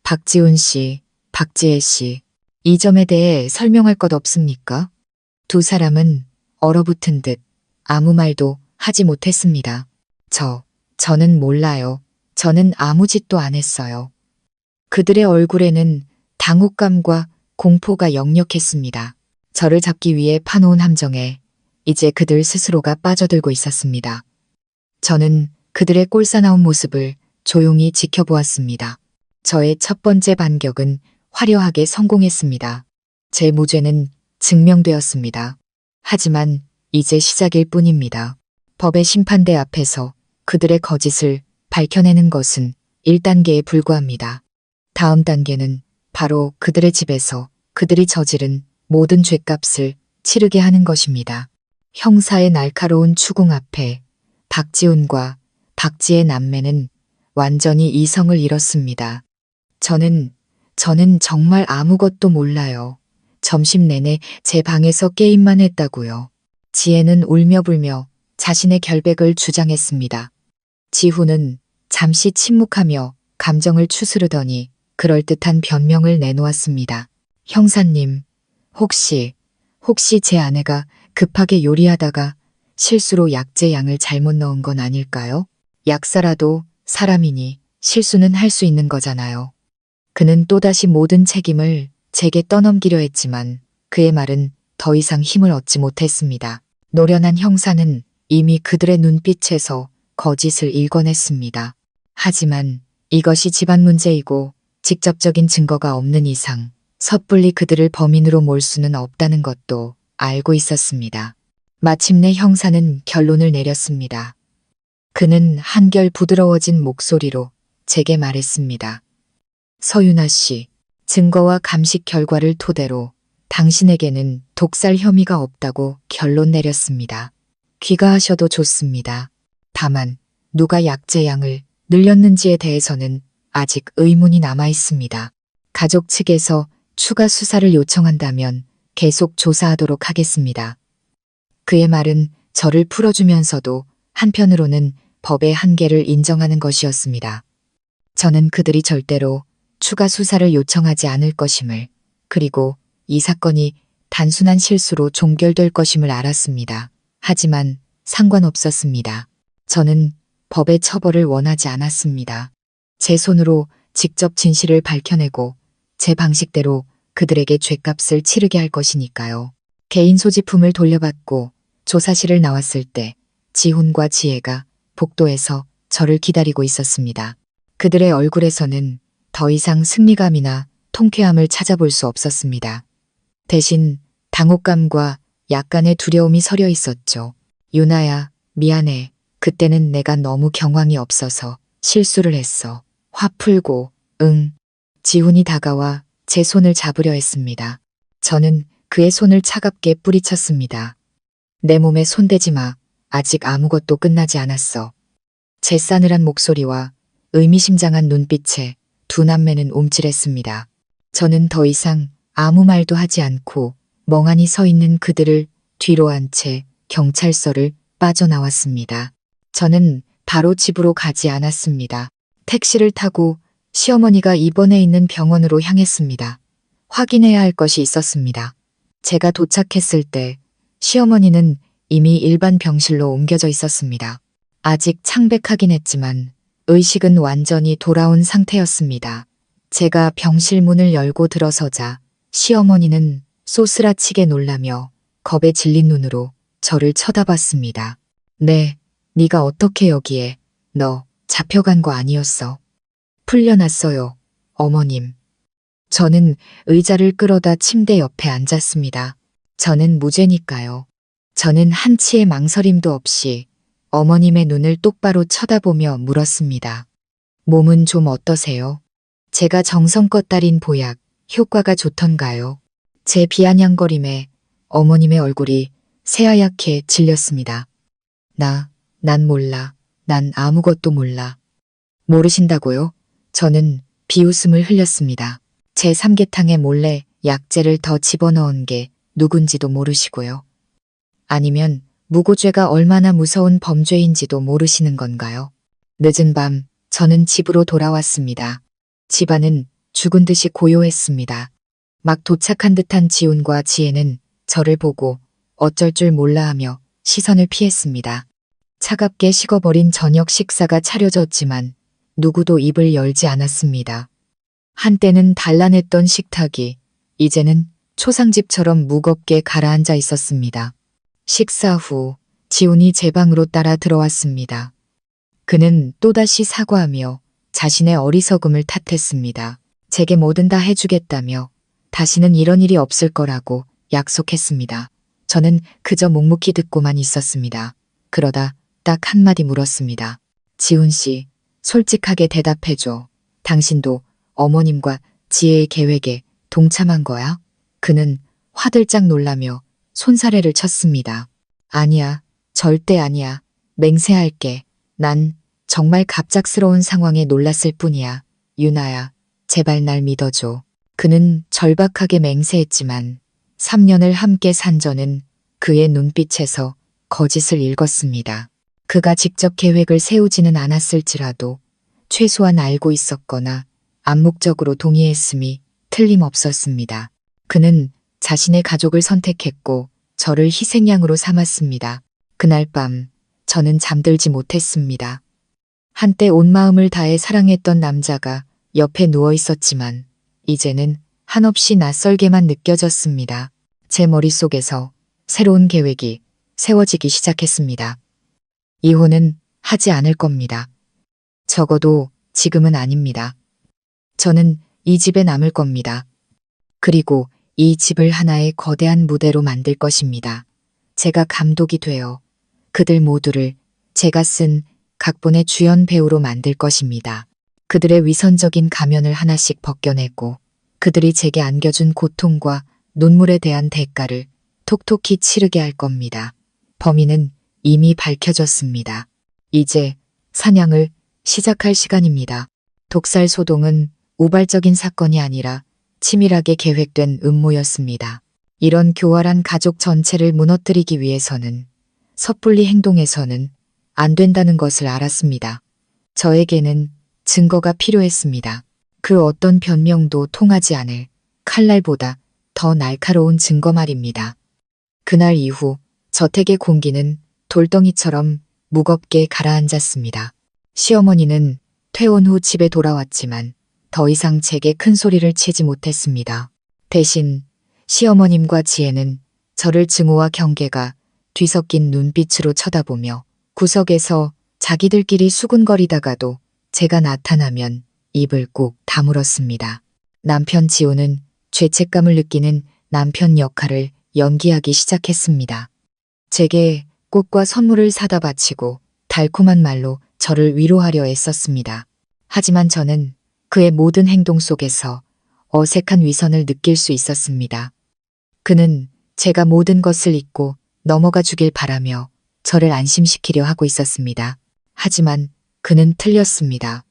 박지훈 씨, 박지혜 씨, 이 점에 대해 설명할 것 없습니까? 두 사람은 얼어붙은 듯 아무 말도 하지 못했습니다. 저는 몰라요. 저는 아무 짓도 안 했어요. 그들의 얼굴에는 당혹감과 공포가 역력했습니다. 저를 잡기 위해 파놓은 함정에 이제 그들 스스로가 빠져들고 있었습니다. 저는 그들의 꼴사나운 모습을 조용히 지켜보았습니다. 저의 첫 번째 반격은 화려하게 성공했습니다. 제 무죄는 증명되었습니다. 하지만 이제 시작일 뿐입니다. 법의 심판대 앞에서 그들의 거짓을 밝혀내는 것은 1단계에 불과합니다. 다음 단계는 바로 그들의 집에서 그들이 저지른 모든 죗값을 치르게 하는 것입니다. 형사의 날카로운 추궁 앞에 박지훈과 박지의 남매는 완전히 이성을 잃었습니다. 저는 정말 아무것도 몰라요. 점심 내내 제 방에서 게임만 했다고요. 지혜는 울며불며 자신의 결백을 주장했습니다. 지훈은 잠시 침묵하며 감정을 추스르더니 그럴듯한 변명을 내놓았습니다. 형사님, 혹시 제 아내가 급하게 요리하다가 실수로 약재 양을 잘못 넣은 건 아닐까요? 약사라도 사람이니 실수는 할 수 있는 거잖아요. 그는 또다시 모든 책임을 제게 떠넘기려 했지만 그의 말은 더 이상 힘을 얻지 못했습니다. 노련한 형사는 이미 그들의 눈빛에서 거짓을 읽어냈습니다. 하지만 이것이 집안 문제이고 직접적인 증거가 없는 이상 섣불리 그들을 범인으로 몰 수는 없다는 것도 알고 있었습니다. 마침내 형사는 결론을 내렸습니다. 그는 한결 부드러워진 목소리로 제게 말했습니다. 서윤아 씨, 증거와 감식 결과를 토대로 당신에게는 독살 혐의가 없다고 결론 내렸습니다. 귀가하셔도 좋습니다. 다만 누가 약재 양을 늘렸는지에 대해서는 아직 의문이 남아 있습니다. 가족 측에서 추가 수사를 요청한다면 계속 조사하도록 하겠습니다. 그의 말은 저를 풀어주면서도 한편으로는 법의 한계를 인정하는 것이었습니다. 저는 그들이 절대로 추가 수사를 요청하지 않을 것임을, 그리고 이 사건이 단순한 실수로 종결될 것임을 알았습니다. 하지만 상관없었습니다. 저는 법의 처벌을 원하지 않았습니다. 제 손으로 직접 진실을 밝혀내고 제 방식대로 그들에게 죗값을 치르게 할 것이니까요. 개인 소지품을 돌려받고 조사실을 나왔을 때 지훈과 지혜가 복도에서 저를 기다리고 있었습니다. 그들의 얼굴에서는 더 이상 승리감이나 통쾌함을 찾아볼 수 없었습니다. 대신 당혹감과 약간의 두려움이 서려 있었죠. 유나야, 미안해. 그때는 내가 너무 경황이 없어서 실수를 했어. 화 풀고, 응. 지훈이 다가와 제 손을 잡으려 했습니다. 저는 그의 손을 차갑게 뿌리쳤습니다. 내 몸에 손대지 마. 아직 아무것도 끝나지 않았어. 제 싸늘한 목소리와 의미심장한 눈빛에 두 남매는 움찔했습니다. 저는 더 이상 아무 말도 하지 않고 멍하니 서 있는 그들을 뒤로 한 채 경찰서를 빠져나왔습니다. 저는 바로 집으로 가지 않았습니다. 택시를 타고 시어머니가 입원해 있는 병원으로 향했습니다. 확인해야 할 것이 있었습니다. 제가 도착했을 때 시어머니는 이미 일반 병실로 옮겨져 있었습니다. 아직 창백하긴 했지만 의식은 완전히 돌아온 상태였습니다. 제가 병실 문을 열고 들어서자 시어머니는 쏘스라치게 놀라며 겁에 질린 눈으로 저를 쳐다봤습니다. 네, 네가 어떻게 여기에? 너 잡혀간 거 아니었어? 풀려났어요, 어머님. 저는 의자를 끌어다 침대 옆에 앉았습니다. 저는 무죄니까요. 저는 한치의 망설임도 없이 어머님의 눈을 똑바로 쳐다보며 물었습니다. 몸은 좀 어떠세요? 제가 정성껏 따린 보약, 효과가 좋던가요? 제 비아냥거림에 어머님의 얼굴이 새하얗게 질렸습니다. 난 몰라. 난 아무것도 몰라. 모르신다고요? 저는 비웃음을 흘렸습니다. 제 삼계탕에 몰래 약재를 더 집어넣은 게 누군지도 모르시고요. 아니면 무고죄가 얼마나 무서운 범죄인지도 모르시는 건가요? 늦은 밤 저는 집으로 돌아왔습니다. 집안은 죽은 듯이 고요했습니다. 막 도착한 듯한 지훈과 지혜는 저를 보고 어쩔 줄 몰라 하며 시선을 피했습니다. 차갑게 식어버린 저녁 식사가 차려졌지만 누구도 입을 열지 않았습니다. 한때는 단란했던 식탁이 이제는 초상집처럼 무겁게 가라앉아 있었습니다. 식사 후 지훈이 제 방으로 따라 들어왔습니다. 그는 또다시 사과하며 자신의 어리석음을 탓했습니다. 제게 뭐든 다 해주겠다며 다시는 이런 일이 없을 거라고 약속했습니다. 저는 그저 묵묵히 듣고만 있었습니다. 그러다 딱 한마디 물었습니다. 지훈 씨, 솔직하게 대답해줘. 당신도 어머님과 지혜의 계획에 동참한 거야? 그는 화들짝 놀라며 손사래를 쳤습니다. 아니야, 절대 아니야. 맹세할게. 난 정말 갑작스러운 상황에 놀랐을 뿐이야. 유나야, 제발 날 믿어줘. 그는 절박하게 맹세했지만 3년을 함께 산 저는 그의 눈빛에서 거짓을 읽었습니다. 그가 직접 계획을 세우지는 않았을지라도 최소한 알고 있었거나 암묵적으로 동의했음이 틀림없었습니다. 그는 자신의 가족을 선택했고 저를 희생양으로 삼았습니다. 그날 밤 저는 잠들지 못했습니다. 한때 온 마음을 다해 사랑했던 남자가 옆에 누워 있었지만 이제는 한없이 낯설게만 느껴졌습니다. 제 머릿속에서 새로운 계획이 세워지기 시작했습니다. 이혼은 하지 않을 겁니다. 적어도 지금은 아닙니다. 저는 이 집에 남을 겁니다. 그리고 이 집을 하나의 거대한 무대로 만들 것입니다. 제가 감독이 되어 그들 모두를 제가 쓴 각본의 주연 배우로 만들 것입니다. 그들의 위선적인 가면을 하나씩 벗겨내고 그들이 제게 안겨준 고통과 눈물에 대한 대가를 톡톡히 치르게 할 겁니다. 범인은 이미 밝혀졌습니다. 이제 사냥을 시작할 시간입니다. 독살 소동은 우발적인 사건이 아니라 치밀하게 계획된 음모였습니다. 이런 교활한 가족 전체를 무너뜨리기 위해서는 섣불리 행동해서는 안 된다는 것을 알았습니다. 저에게는 증거가 필요했습니다. 그 어떤 변명도 통하지 않을 칼날보다 더 날카로운 증거 말입니다. 그날 이후 저택의 공기는 돌덩이처럼 무겁게 가라앉았습니다. 시어머니는 퇴원 후 집에 돌아왔지만 더 이상 제게 큰 소리를 치지 못했습니다. 대신 시어머님과 지혜는 저를 증오와 경계가 뒤섞인 눈빛으로 쳐다보며 구석에서 자기들끼리 수군거리다가도 제가 나타나면 입을 꾹 다물었습니다. 남편 지호는 죄책감을 느끼는 남편 역할을 연기하기 시작했습니다. 제게 꽃과 선물을 사다 바치고 달콤한 말로 저를 위로하려 애썼습니다. 하지만 저는 그의 모든 행동 속에서 어색한 위선을 느낄 수 있었습니다. 그는 제가 모든 것을 잊고 넘어가 주길 바라며 저를 안심시키려 하고 있었습니다. 하지만 그는 틀렸습니다.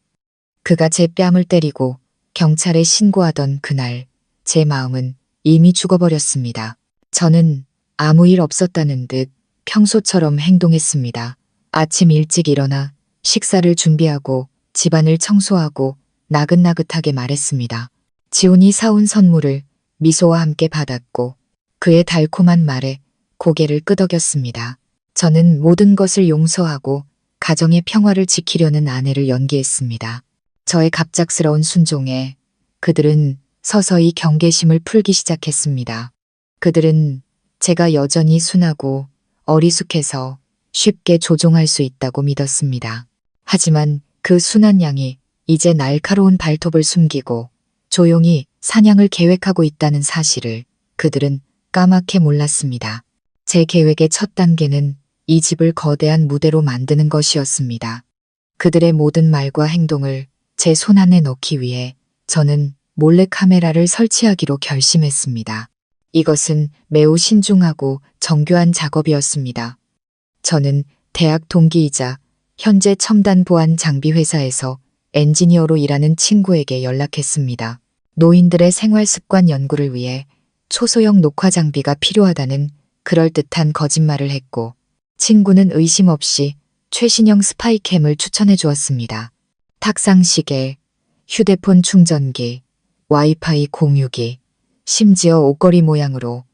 그가 제 뺨을 때리고 경찰에 신고하던 그날 제 마음은 이미 죽어버렸습니다. 저는 아무 일 없었다는 듯 평소처럼 행동했습니다. 아침 일찍 일어나 식사를 준비하고 집안을 청소하고 나긋나긋하게 말했습니다. 지훈이 사온 선물을 미소와 함께 받았고 그의 달콤한 말에 고개를 끄덕였습니다. 저는 모든 것을 용서하고 가정의 평화를 지키려는 아내를 연기했습니다. 저의 갑작스러운 순종에 그들은 서서히 경계심을 풀기 시작했습니다. 그들은 제가 여전히 순하고 어리숙해서 쉽게 조종할 수 있다고 믿었습니다. 하지만 그 순한 양이 이제 날카로운 발톱을 숨기고 조용히 사냥을 계획하고 있다는 사실을 그들은 까맣게 몰랐습니다. 제 계획의 첫 단계는 이 집을 거대한 무대로 만드는 것이었습니다. 그들의 모든 말과 행동을 제 손안에 넣기 위해 저는 몰래 카메라를 설치하기로 결심했습니다. 이것은 매우 신중하고 정교한 작업이었습니다. 저는 대학 동기이자 현재 첨단 보안 장비 회사에서 엔지니어로 일하는 친구에게 연락했습니다. 노인들의 생활 습관 연구를 위해 초소형 녹화 장비가 필요하다는 그럴듯한 거짓말을 했고 친구는 의심 없이 최신형 스파이캠을 추천해 주었습니다. 탁상 시계, 휴대폰 충전기, 와이파이 공유기, 심지어 옷걸이 모양으로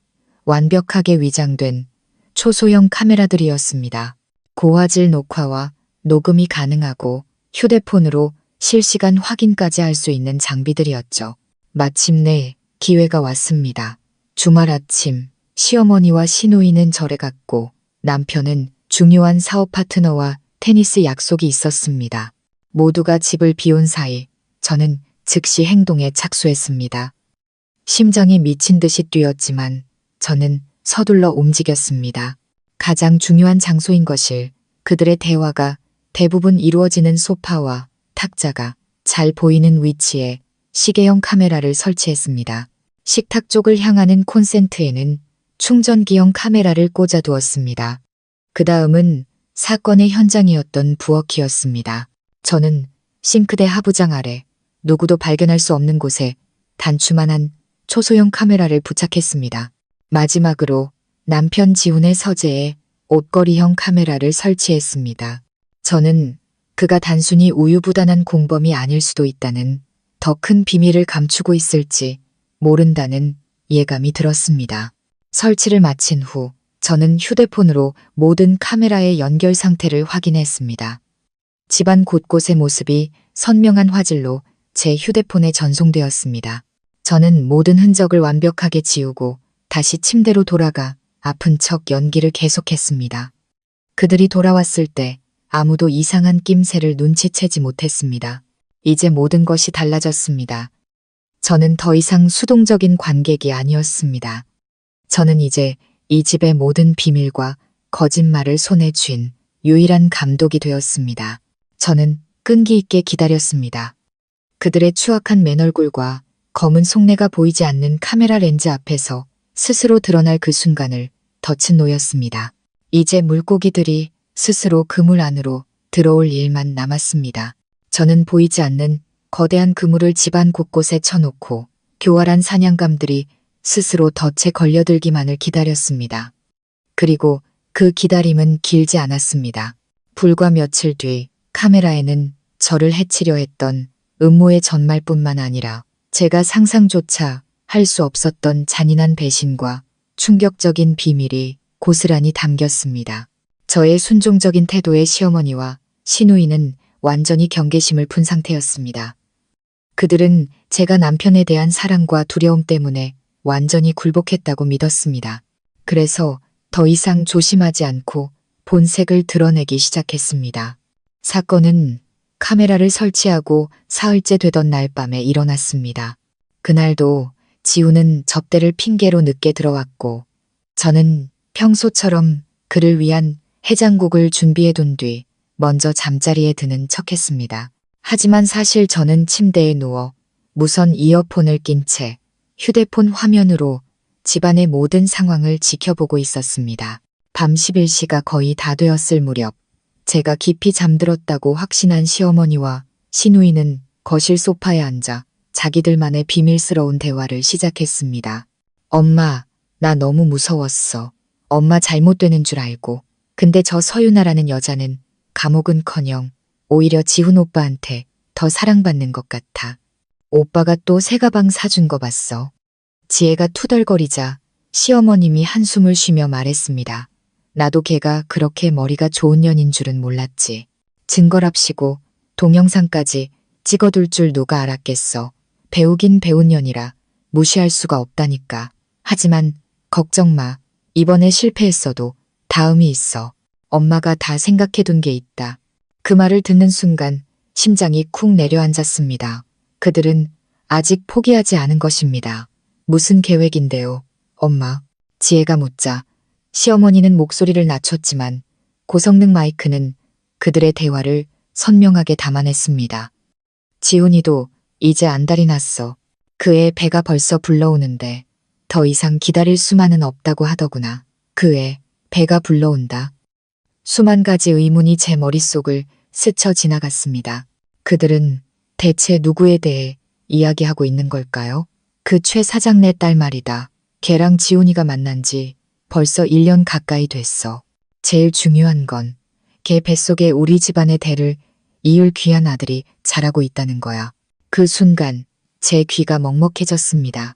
완벽하게 위장된 초소형 카메라들이었습니다. 고화질 녹화와 녹음이 가능하고 휴대폰으로 실시간 확인까지 할 수 있는 장비들이었죠. 마침내 기회가 왔습니다. 주말 아침 시어머니와 시누이는 절에 갔고 남편은 중요한 사업 파트너와 테니스 약속이 있었습니다. 모두가 집을 비운 사이 저는 즉시 행동에 착수했습니다. 심장이 미친 듯이 뛰었지만 저는 서둘러 움직였습니다. 가장 중요한 장소인 것을 그들의 대화가 대부분 이루어지는 소파와 탁자가 잘 보이는 위치에 시계형 카메라를 설치했습니다. 식탁 쪽을 향하는 콘센트에는 충전기형 카메라를 꽂아두었습니다. 그 다음은 사건의 현장이었던 부엌이었습니다. 저는 싱크대 하부장 아래 누구도 발견할 수 없는 곳에 단추만한 초소형 카메라를 부착했습니다. 마지막으로 남편 지훈의 서재에 옷걸이형 카메라를 설치했습니다. 저는 그가 단순히 우유부단한 공범이 아닐 수도 있다는 더 큰 비밀을 감추고 있을지 모른다는 예감이 들었습니다. 설치를 마친 후 저는 휴대폰으로 모든 카메라의 연결 상태를 확인했습니다. 집안 곳곳의 모습이 선명한 화질로 제 휴대폰에 전송되었습니다. 저는 모든 흔적을 완벽하게 지우고 다시 침대로 돌아가 아픈 척 연기를 계속했습니다. 그들이 돌아왔을 때 아무도 이상한 낌새를 눈치채지 못했습니다. 이제 모든 것이 달라졌습니다. 저는 더 이상 수동적인 관객이 아니었습니다. 저는 이제 이 집의 모든 비밀과 거짓말을 손에 쥔 유일한 감독이 되었습니다. 저는 끈기 있게 기다렸습니다. 그들의 추악한 맨얼굴과 검은 속내가 보이지 않는 카메라 렌즈 앞에서 스스로 드러날 그 순간을 덫은 놓였습니다. 이제 물고기들이 스스로 그물 안으로 들어올 일만 남았습니다. 저는 보이지 않는 거대한 그물을 집안 곳곳에 쳐놓고 교활한 사냥감들이 스스로 덫에 걸려들기만을 기다렸습니다. 그리고 그 기다림은 길지 않았습니다. 불과 며칠 뒤 카메라에는 저를 해치려 했던 음모의 전말뿐만 아니라 제가 상상조차 할 수 없었던 잔인한 배신과 충격적인 비밀이 고스란히 담겼습니다. 저의 순종적인 태도에 시어머니와 시누이는 완전히 경계심을 푼 상태였습니다. 그들은 제가 남편에 대한 사랑과 두려움 때문에 완전히 굴복했다고 믿었습니다. 그래서 더 이상 조심하지 않고 본색을 드러내기 시작했습니다. 사건은 카메라를 설치하고 사흘째 되던 날 밤에 일어났습니다. 그날도 지우는 접대를 핑계로 늦게 들어왔고 저는 평소처럼 그를 위한 해장국을 준비해둔 뒤 먼저 잠자리에 드는 척했습니다. 하지만 사실 저는 침대에 누워 무선 이어폰을 낀 채 휴대폰 화면으로 집안의 모든 상황을 지켜보고 있었습니다. 밤 11시가 거의 다 되었을 무렵 제가 깊이 잠들었다고 확신한 시어머니와 시누이는 거실 소파에 앉아 자기들만의 비밀스러운 대화를 시작했습니다. 엄마, 나 너무 무서웠어. 엄마 잘못되는 줄 알고. 근데 저 서윤아라는 여자는 감옥은커녕 오히려 지훈 오빠한테 더 사랑받는 것 같아. 오빠가 또 새 가방 사준 거 봤어. 지혜가 투덜거리자 시어머님이 한숨을 쉬며 말했습니다. 나도 걔가 그렇게 머리가 좋은 년인 줄은 몰랐지. 증거랍시고 동영상까지 찍어둘 줄 누가 알았겠어. 배우긴 배운 년이라 무시할 수가 없다니까. 하지만 걱정 마. 이번에 실패했어도 다음이 있어. 엄마가 다 생각해둔 게 있다. 그 말을 듣는 순간 심장이 쿵 내려앉았습니다. 그들은 아직 포기하지 않은 것입니다. 무슨 계획인데요, 엄마? 지혜가 묻자 시어머니는 목소리를 낮췄지만 고성능 마이크는 그들의 대화를 선명하게 담아냈습니다. 지훈이도 이제 안달이 났어. 그 애 배가 벌써 불러오는데 더 이상 기다릴 수만은 없다고 하더구나. 그 애 배가 불러온다. 수만 가지 의문이 제 머릿속을 스쳐 지나갔습니다. 그들은 대체 누구에 대해 이야기하고 있는 걸까요? 그 최 사장네 딸 말이다. 걔랑 지훈이가 만난 지 벌써 1년 가까이 됐어. 제일 중요한 건 걔 뱃속에 우리 집안의 대를 이을 귀한 아들이 자라고 있다는 거야. 그 순간 제 귀가 먹먹해졌습니다.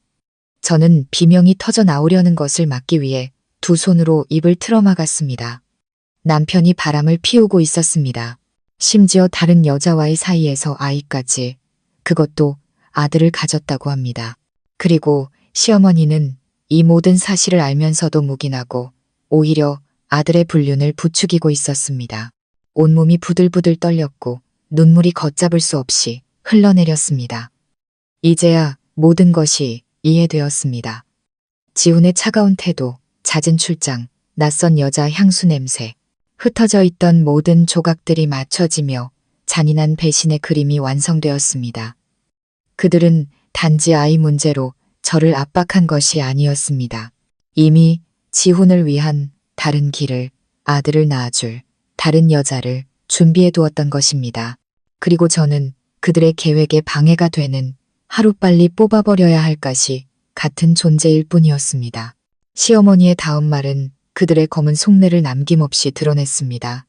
저는 비명이 터져 나오려는 것을 막기 위해 두 손으로 입을 틀어막았습니다. 남편이 바람을 피우고 있었습니다. 심지어 다른 여자와의 사이에서 아이까지, 그것도 아들을 가졌다고 합니다. 그리고 시어머니는 이 모든 사실을 알면서도 묵인하고 오히려 아들의 불륜을 부추기고 있었습니다. 온몸이 부들부들 떨렸고 눈물이 걷잡을 수 없이 흘러내렸습니다. 이제야 모든 것이 이해되었습니다. 지훈의 차가운 태도, 잦은 출장, 낯선 여자 향수 냄새, 흩어져 있던 모든 조각들이 맞춰지며 잔인한 배신의 그림이 완성되었습니다. 그들은 단지 아이 문제로 저를 압박한 것이 아니었습니다. 이미 지훈을 위한 다른 길을, 아들을 낳아줄 다른 여자를 준비해 두었던 것입니다. 그리고 저는 그들의 계획에 방해가 되는 하루빨리 뽑아버려야 할 것이 같은 존재일 뿐이었습니다. 시어머니의 다음 말은 그들의 검은 속내를 남김없이 드러냈습니다.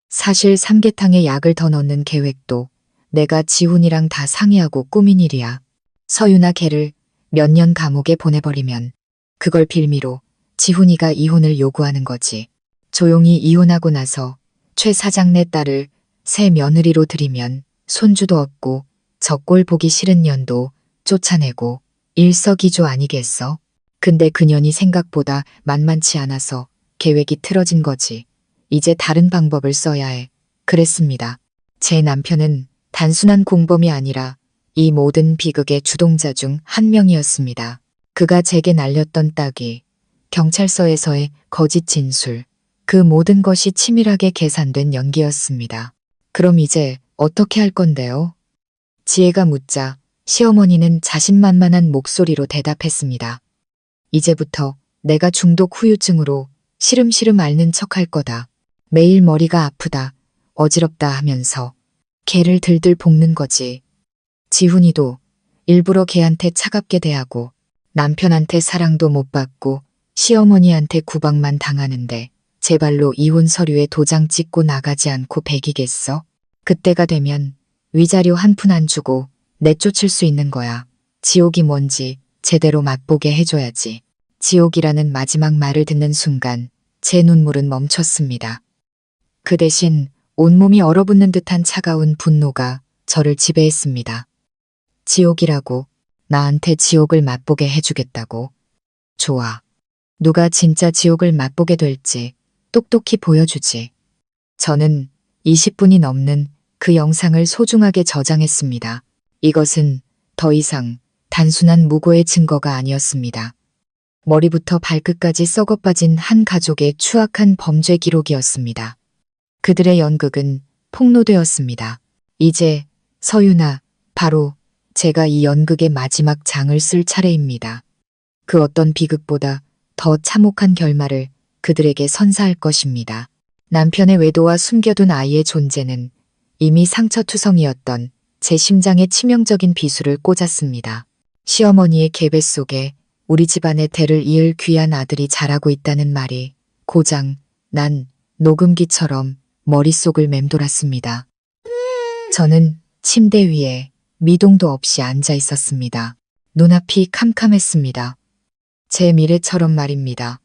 사실 삼계탕에 약을 더 넣는 계획도 내가 지훈이랑 다 상의하고 꾸민 일이야. 서윤아 걔를 몇 년 감옥에 보내버리면 그걸 빌미로 지훈이가 이혼을 요구하는 거지. 조용히 이혼하고 나서 최 사장네 딸을 새 며느리로 들이면 손주도 얻고 저 꼴 보기 싫은 년도 쫓아내고 일석이조 아니겠어? 근데 그년이 생각보다 만만치 않아서 계획이 틀어진 거지. 이제 다른 방법을 써야 해. 그랬습니다. 제 남편은 단순한 공범이 아니라 이 모든 비극의 주동자 중 한 명이었습니다. 그가 제게 날렸던 따기, 경찰서에서의 거짓 진술, 그 모든 것이 치밀하게 계산된 연기였습니다. 그럼 이제 어떻게 할 건데요? 지혜가 묻자 시어머니는 자신만만한 목소리로 대답했습니다. 이제부터 내가 중독 후유증으로 시름시름 앓는 척 할 거다. 매일 머리가 아프다, 어지럽다 하면서 걔를 들들 볶는 거지. 지훈이도 일부러 걔한테 차갑게 대하고 남편한테 사랑도 못 받고 시어머니한테 구박만 당하는데 제발로 이혼 서류에 도장 찍고 나가지 않고 배기겠어? 그때가 되면 위자료 한 푼 안 주고 내쫓을 수 있는 거야. 지옥이 뭔지 제대로 맛보게 해줘야지. 지옥이라는 마지막 말을 듣는 순간 제 눈물은 멈췄습니다. 그 대신 온몸이 얼어붙는 듯한 차가운 분노가 저를 지배했습니다. 지옥이라고? 나한테 지옥을 맛보게 해주겠다고? 좋아. 누가 진짜 지옥을 맛보게 될지 똑똑히 보여주지. 저는 20분이 넘는 그 영상을 소중하게 저장했습니다. 이것은 더 이상 단순한 무고의 증거가 아니었습니다. 머리부터 발끝까지 썩어빠진 한 가족의 추악한 범죄 기록이었습니다. 그들의 연극은 폭로되었습니다. 이제 서윤아, 바로 제가 이 연극의 마지막 장을 쓸 차례입니다. 그 어떤 비극보다 더 참혹한 결말을 그들에게 선사할 것입니다. 남편의 외도와 숨겨둔 아이의 존재는 이미 상처투성이었던 제 심장에 치명적인 비수를 꽂았습니다. 시어머니의 계배 속에 우리 집안의 대를 이을 귀한 아들이 자라고 있다는 말이 고장 난 녹음기처럼 머릿속을 맴돌았습니다. 저는 침대 위에 미동도 없이 앉아 있었습니다. 눈앞이 캄캄했습니다. 제 미래처럼 말입니다.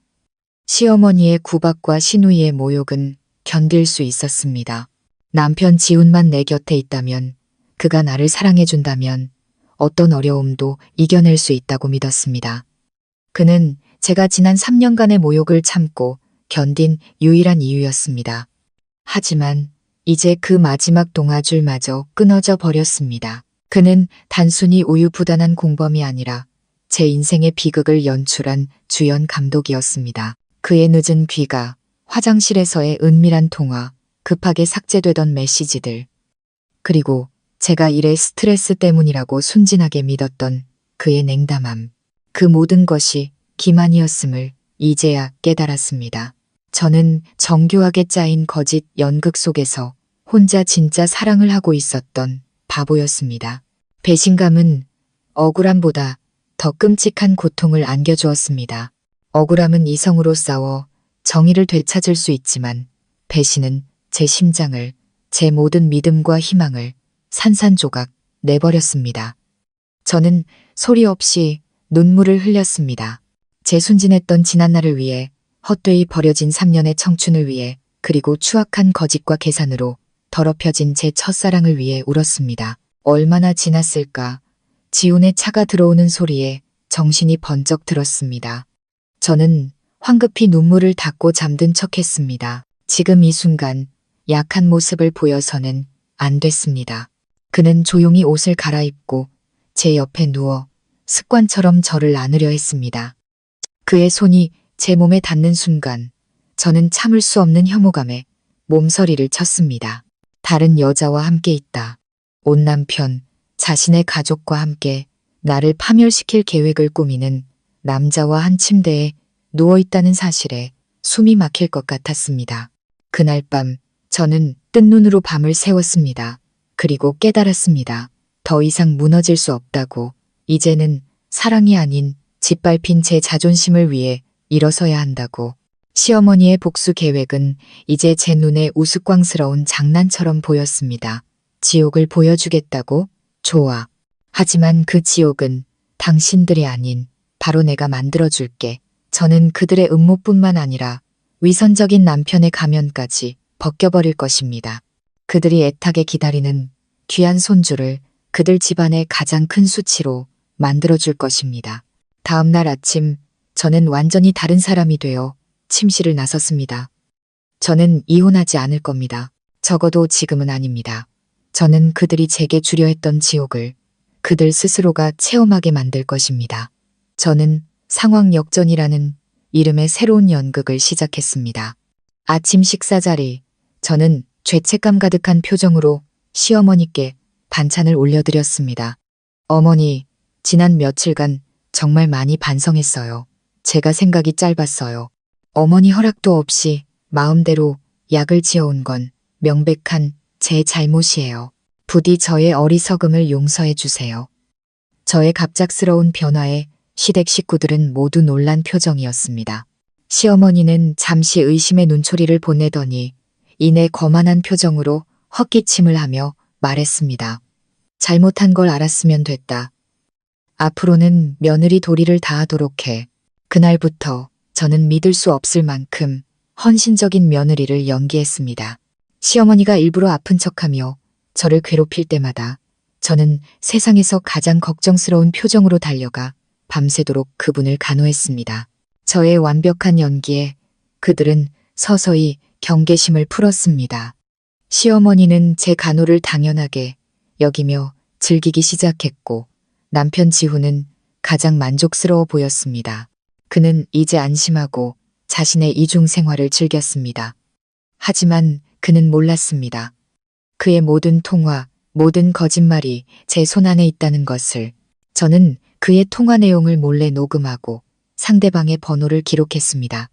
시어머니의 구박과 시누이의 모욕은 견딜 수 있었습니다. 남편 지훈만 내 곁에 있다면, 그가 나를 사랑해준다면 어떤 어려움도 이겨낼 수 있다고 믿었습니다. 그는 제가 지난 3년간의 모욕을 참고 견딘 유일한 이유였습니다. 하지만 이제 그 마지막 동아줄마저 끊어져 버렸습니다. 그는 단순히 우유부단한 공범이 아니라 제 인생의 비극을 연출한 주연 감독이었습니다. 그의 늦은 귀가, 화장실에서의 은밀한 통화, 급하게 삭제되던 메시지들, 그리고 제가 일의 스트레스 때문이라고 순진하게 믿었던 그의 냉담함, 그 모든 것이 기만이었음을 이제야 깨달았습니다. 저는 정교하게 짜인 거짓 연극 속에서 혼자 진짜 사랑을 하고 있었던 바보였습니다. 배신감은 억울함보다 더 끔찍한 고통을 안겨주었습니다. 억울함은 이성으로 싸워 정의를 되찾을 수 있지만 배신은 제 심장을, 제 모든 믿음과 희망을 산산조각 내버렸습니다. 저는 소리 없이 눈물을 흘렸습니다. 제 순진했던 지난날을 위해, 헛되이 버려진 3년의 청춘을 위해, 그리고 추악한 거짓과 계산으로 더럽혀진 제 첫사랑을 위해 울었습니다. 얼마나 지났을까? 지훈의 차가 들어오는 소리에 정신이 번쩍 들었습니다. 저는 황급히 눈물을 닦고 잠든 척했습니다. 지금 이 순간 약한 모습을 보여서는 안 됐습니다. 그는 조용히 옷을 갈아입고 제 옆에 누워 습관처럼 저를 안으려 했습니다. 그의 손이 제 몸에 닿는 순간 저는 참을 수 없는 혐오감에 몸서리를 쳤습니다. 다른 여자와 함께 있다. 온 남편, 자신의 가족과 함께 나를 파멸시킬 계획을 꾸미는 남자와 한 침대에 누워있다는 사실에 숨이 막힐 것 같았습니다. 그날 밤 저는 뜬 눈으로 밤을 새웠습니다. 그리고 깨달았습니다. 더 이상 무너질 수 없다고. 이제는 사랑이 아닌 짓밟힌 제 자존심을 위해 일어서야 한다고. 시어머니의 복수 계획은 이제 제 눈에 우스꽝스러운 장난처럼 보였습니다. 지옥을 보여주겠다고? 좋아. 하지만 그 지옥은 당신들이 아닌 바로 내가 만들어줄게. 저는 그들의 음모뿐만 아니라 위선적인 남편의 가면까지 벗겨버릴 것입니다. 그들이 애타게 기다리는 귀한 손주를 그들 집안의 가장 큰 수치로 만들어줄 것입니다. 다음 날 아침 저는 완전히 다른 사람이 되어 침실을 나섰습니다. 저는 이혼하지 않을 겁니다. 적어도 지금은 아닙니다. 저는 그들이 제게 주려 했던 지옥을 그들 스스로가 체험하게 만들 것입니다. 저는 상황 역전이라는 이름의 새로운 연극을 시작했습니다. 아침 식사 자리, 저는 죄책감 가득한 표정으로 시어머니께 반찬을 올려드렸습니다. 어머니, 지난 며칠간 정말 많이 반성했어요. 제가 생각이 짧았어요. 어머니 허락도 없이 마음대로 약을 지어온 건 명백한 제 잘못이에요. 부디 저의 어리석음을 용서해 주세요. 저의 갑작스러운 변화에 시댁 식구들은 모두 놀란 표정이었습니다. 시어머니는 잠시 의심의 눈초리를 보내더니 이내 거만한 표정으로 헛기침을 하며 말했습니다. 잘못한 걸 알았으면 됐다. 앞으로는 며느리 도리를 다하도록 해. 그날부터 저는 믿을 수 없을 만큼 헌신적인 며느리를 연기했습니다. 시어머니가 일부러 아픈 척하며 저를 괴롭힐 때마다 저는 세상에서 가장 걱정스러운 표정으로 달려가 밤새도록 그분을 간호했습니다. 저의 완벽한 연기에 그들은 서서히 경계심을 풀었습니다. 시어머니는 제 간호를 당연하게 여기며 즐기기 시작했고 남편 지훈은 가장 만족스러워 보였습니다. 그는 이제 안심하고 자신의 이중 생활을 즐겼습니다. 하지만 그는 몰랐습니다. 그의 모든 통화, 모든 거짓말이 제 손안에 있다는 것을. 저는 그의 통화 내용을 몰래 녹음하고 상대방의 번호를 기록했습니다.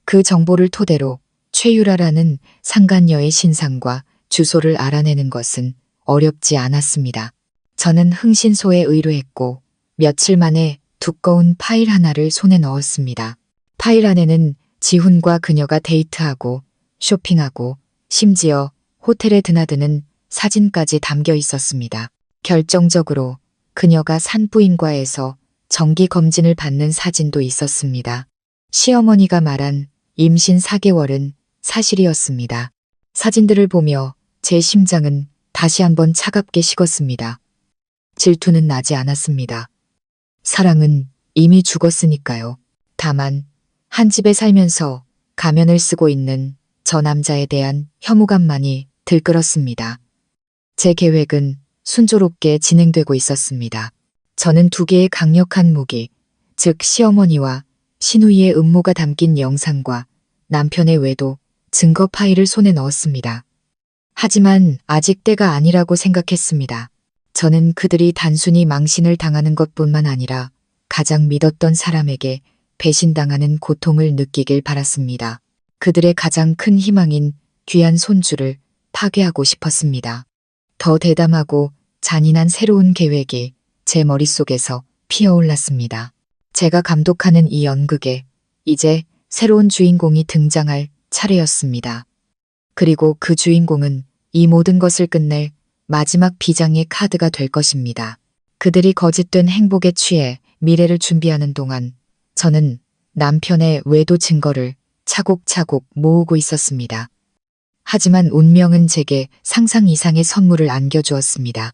그 정보를 토대로 최유라라는 상간녀의 신상과 주소를 알아내는 것은 어렵지 않았습니다. 저는 흥신소에 의뢰했고 며칠 만에 두꺼운 파일 하나를 손에 넣었습니다. 파일 안에는 지훈과 그녀가 데이트하고 쇼핑하고 심지어 호텔에 드나드는 사진까지 담겨 있었습니다. 결정적으로 그녀가 산부인과에서 정기 검진을 받는 사진도 있었습니다. 시어머니가 말한 임신 4개월은 사실이었습니다. 사진들을 보며 제 심장은 다시 한번 차갑게 식었습니다. 질투는 나지 않았습니다. 사랑은 이미 죽었으니까요. 다만 한 집에 살면서 가면을 쓰고 있는 저 남자에 대한 혐오감만이 들끓었습니다. 제 계획은 순조롭게 진행되고 있었습니다. 저는 2개의 강력한 무기, 즉 시어머니와 시누이의 음모가 담긴 영상과 남편의 외도, 증거 파일을 손에 넣었습니다. 하지만 아직 때가 아니라고 생각했습니다. 저는 그들이 단순히 망신을 당하는 것뿐만 아니라 가장 믿었던 사람에게 배신당하는 고통을 느끼길 바랐습니다. 그들의 가장 큰 희망인 귀한 손주를 파괴하고 싶었습니다. 더 대담하고 잔인한 새로운 계획이 제 머릿속에서 피어올랐습니다. 제가 감독하는 이 연극에 이제 새로운 주인공이 등장할 차례였습니다. 그리고 그 주인공은 이 모든 것을 끝낼 마지막 비장의 카드가 될 것입니다. 그들이 거짓된 행복에 취해 미래를 준비하는 동안 저는 남편의 외도 증거를 차곡차곡 모으고 있었습니다. 하지만 운명은 제게 상상 이상의 선물을 안겨주었습니다.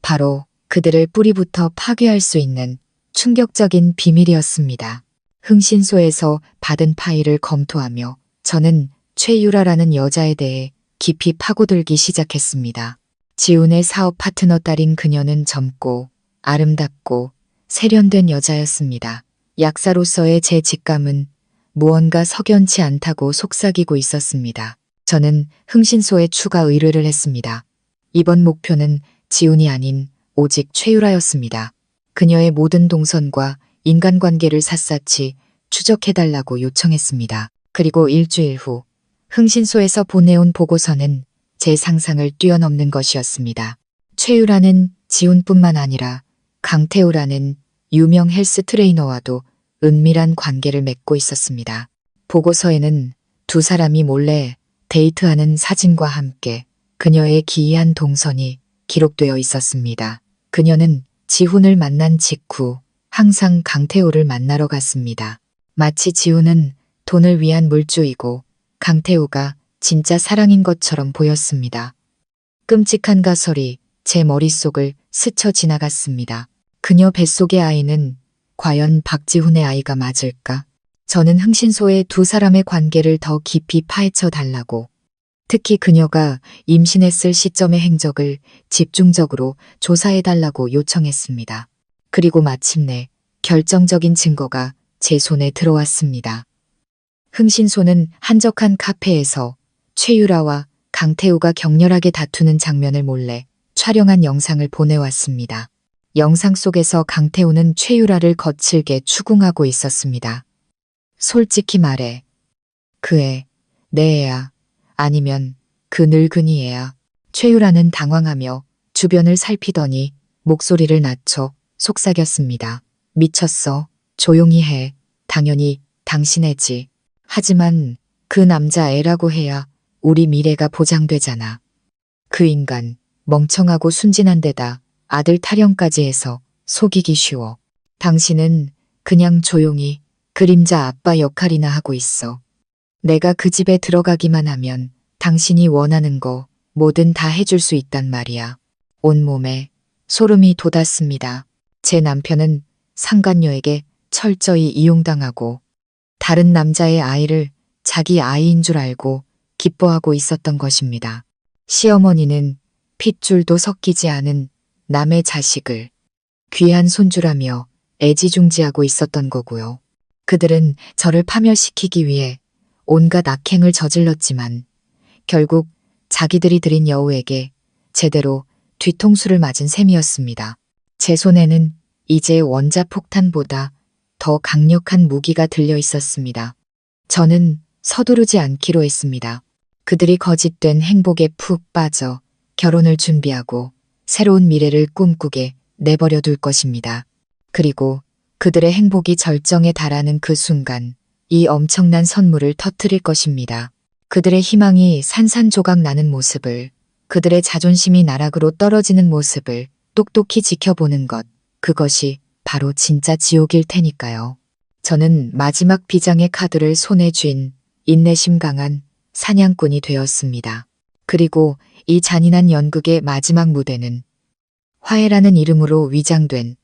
바로 그들을 뿌리부터 파괴할 수 있는 충격적인 비밀이었습니다. 흥신소에서 받은 파일을 검토하며 저는 최유라라는 여자에 대해 깊이 파고들기 시작했습니다. 지훈의 사업 파트너 딸인 그녀는 젊고 아름답고 세련된 여자였습니다. 약사로서의 제 직감은 무언가 석연치 않다고 속삭이고 있었습니다. 저는 흥신소에 추가 의뢰를 했습니다. 이번 목표는 지훈이 아닌 오직 최유라였습니다. 그녀의 모든 동선과 인간관계를 샅샅이 추적해달라고 요청했습니다. 그리고 일주일 후 흥신소에서 보내온 보고서는 제 상상을 뛰어넘는 것이었습니다. 최유라는 지훈뿐만 아니라 강태우라는 유명 헬스 트레이너와도 은밀한 관계를 맺고 있었습니다. 보고서에는 2 사람이 몰래 데이트하는 사진과 함께 그녀의 기이한 동선이 기록되어 있었습니다. 그녀는 지훈을 만난 직후 항상 강태우를 만나러 갔습니다. 마치 지훈은 돈을 위한 물주이고 강태우가 진짜 사랑인 것처럼 보였습니다. 끔찍한 가설이 제 머릿속을 스쳐 지나갔습니다. 그녀 뱃속의 아이는 과연 박지훈의 아이가 맞을까? 저는 흥신소의 2 사람의 관계를 더 깊이 파헤쳐 달라고, 특히 그녀가 임신했을 시점의 행적을 집중적으로 조사해 달라고 요청했습니다. 그리고 마침내 결정적인 증거가 제 손에 들어왔습니다. 흥신소는 한적한 카페에서 최유라와 강태우가 격렬하게 다투는 장면을 몰래 촬영한 영상을 보내왔습니다. 영상 속에서 강태우는 최유라를 거칠게 추궁하고 있었습니다. 솔직히 말해. 그 애, 내 애야. 아니면 그 늙은이 애야. 최유라는 당황하며 주변을 살피더니 목소리를 낮춰 속삭였습니다. 미쳤어. 조용히 해. 당연히 당신 애지. 하지만 그 남자 애라고 해야 우리 미래가 보장되잖아. 그 인간 멍청하고 순진한 데다 아들 타령까지 해서 속이기 쉬워. 당신은 그냥 조용히 그림자 아빠 역할이나 하고 있어. 내가 그 집에 들어가기만 하면 당신이 원하는 거 뭐든 다 해줄 수 있단 말이야. 온몸에 소름이 돋았습니다. 제 남편은 상간녀에게 철저히 이용당하고 다른 남자의 아이를 자기 아이인 줄 알고 기뻐하고 있었던 것입니다. 시어머니는 핏줄도 섞이지 않은 남의 자식을 귀한 손주라며 애지중지하고 있었던 거고요. 그들은 저를 파멸시키기 위해 온갖 악행을 저질렀지만 결국 자기들이 들인 여우에게 제대로 뒤통수를 맞은 셈이었습니다. 제 손에는 이제 원자폭탄보다 더 강력한 무기가 들려 있었습니다. 저는 서두르지 않기로 했습니다. 그들이 거짓된 행복에 푹 빠져 결혼을 준비하고 새로운 미래를 꿈꾸게 내버려 둘 것입니다. 그리고 그들의 행복이 절정에 달하는 그 순간 이 엄청난 선물을 터뜨릴 것입니다. 그들의 희망이 산산조각 나는 모습을, 그들의 자존심이 나락으로 떨어지는 모습을 똑똑히 지켜보는 것, 그것이 바로 진짜 지옥일 테니까요. 저는 마지막 비장의 카드를 손에 쥔 인내심 강한 사냥꾼이 되었습니다. 그리고 이 잔인한 연극의 마지막 무대는 화해라는 이름으로 위장된,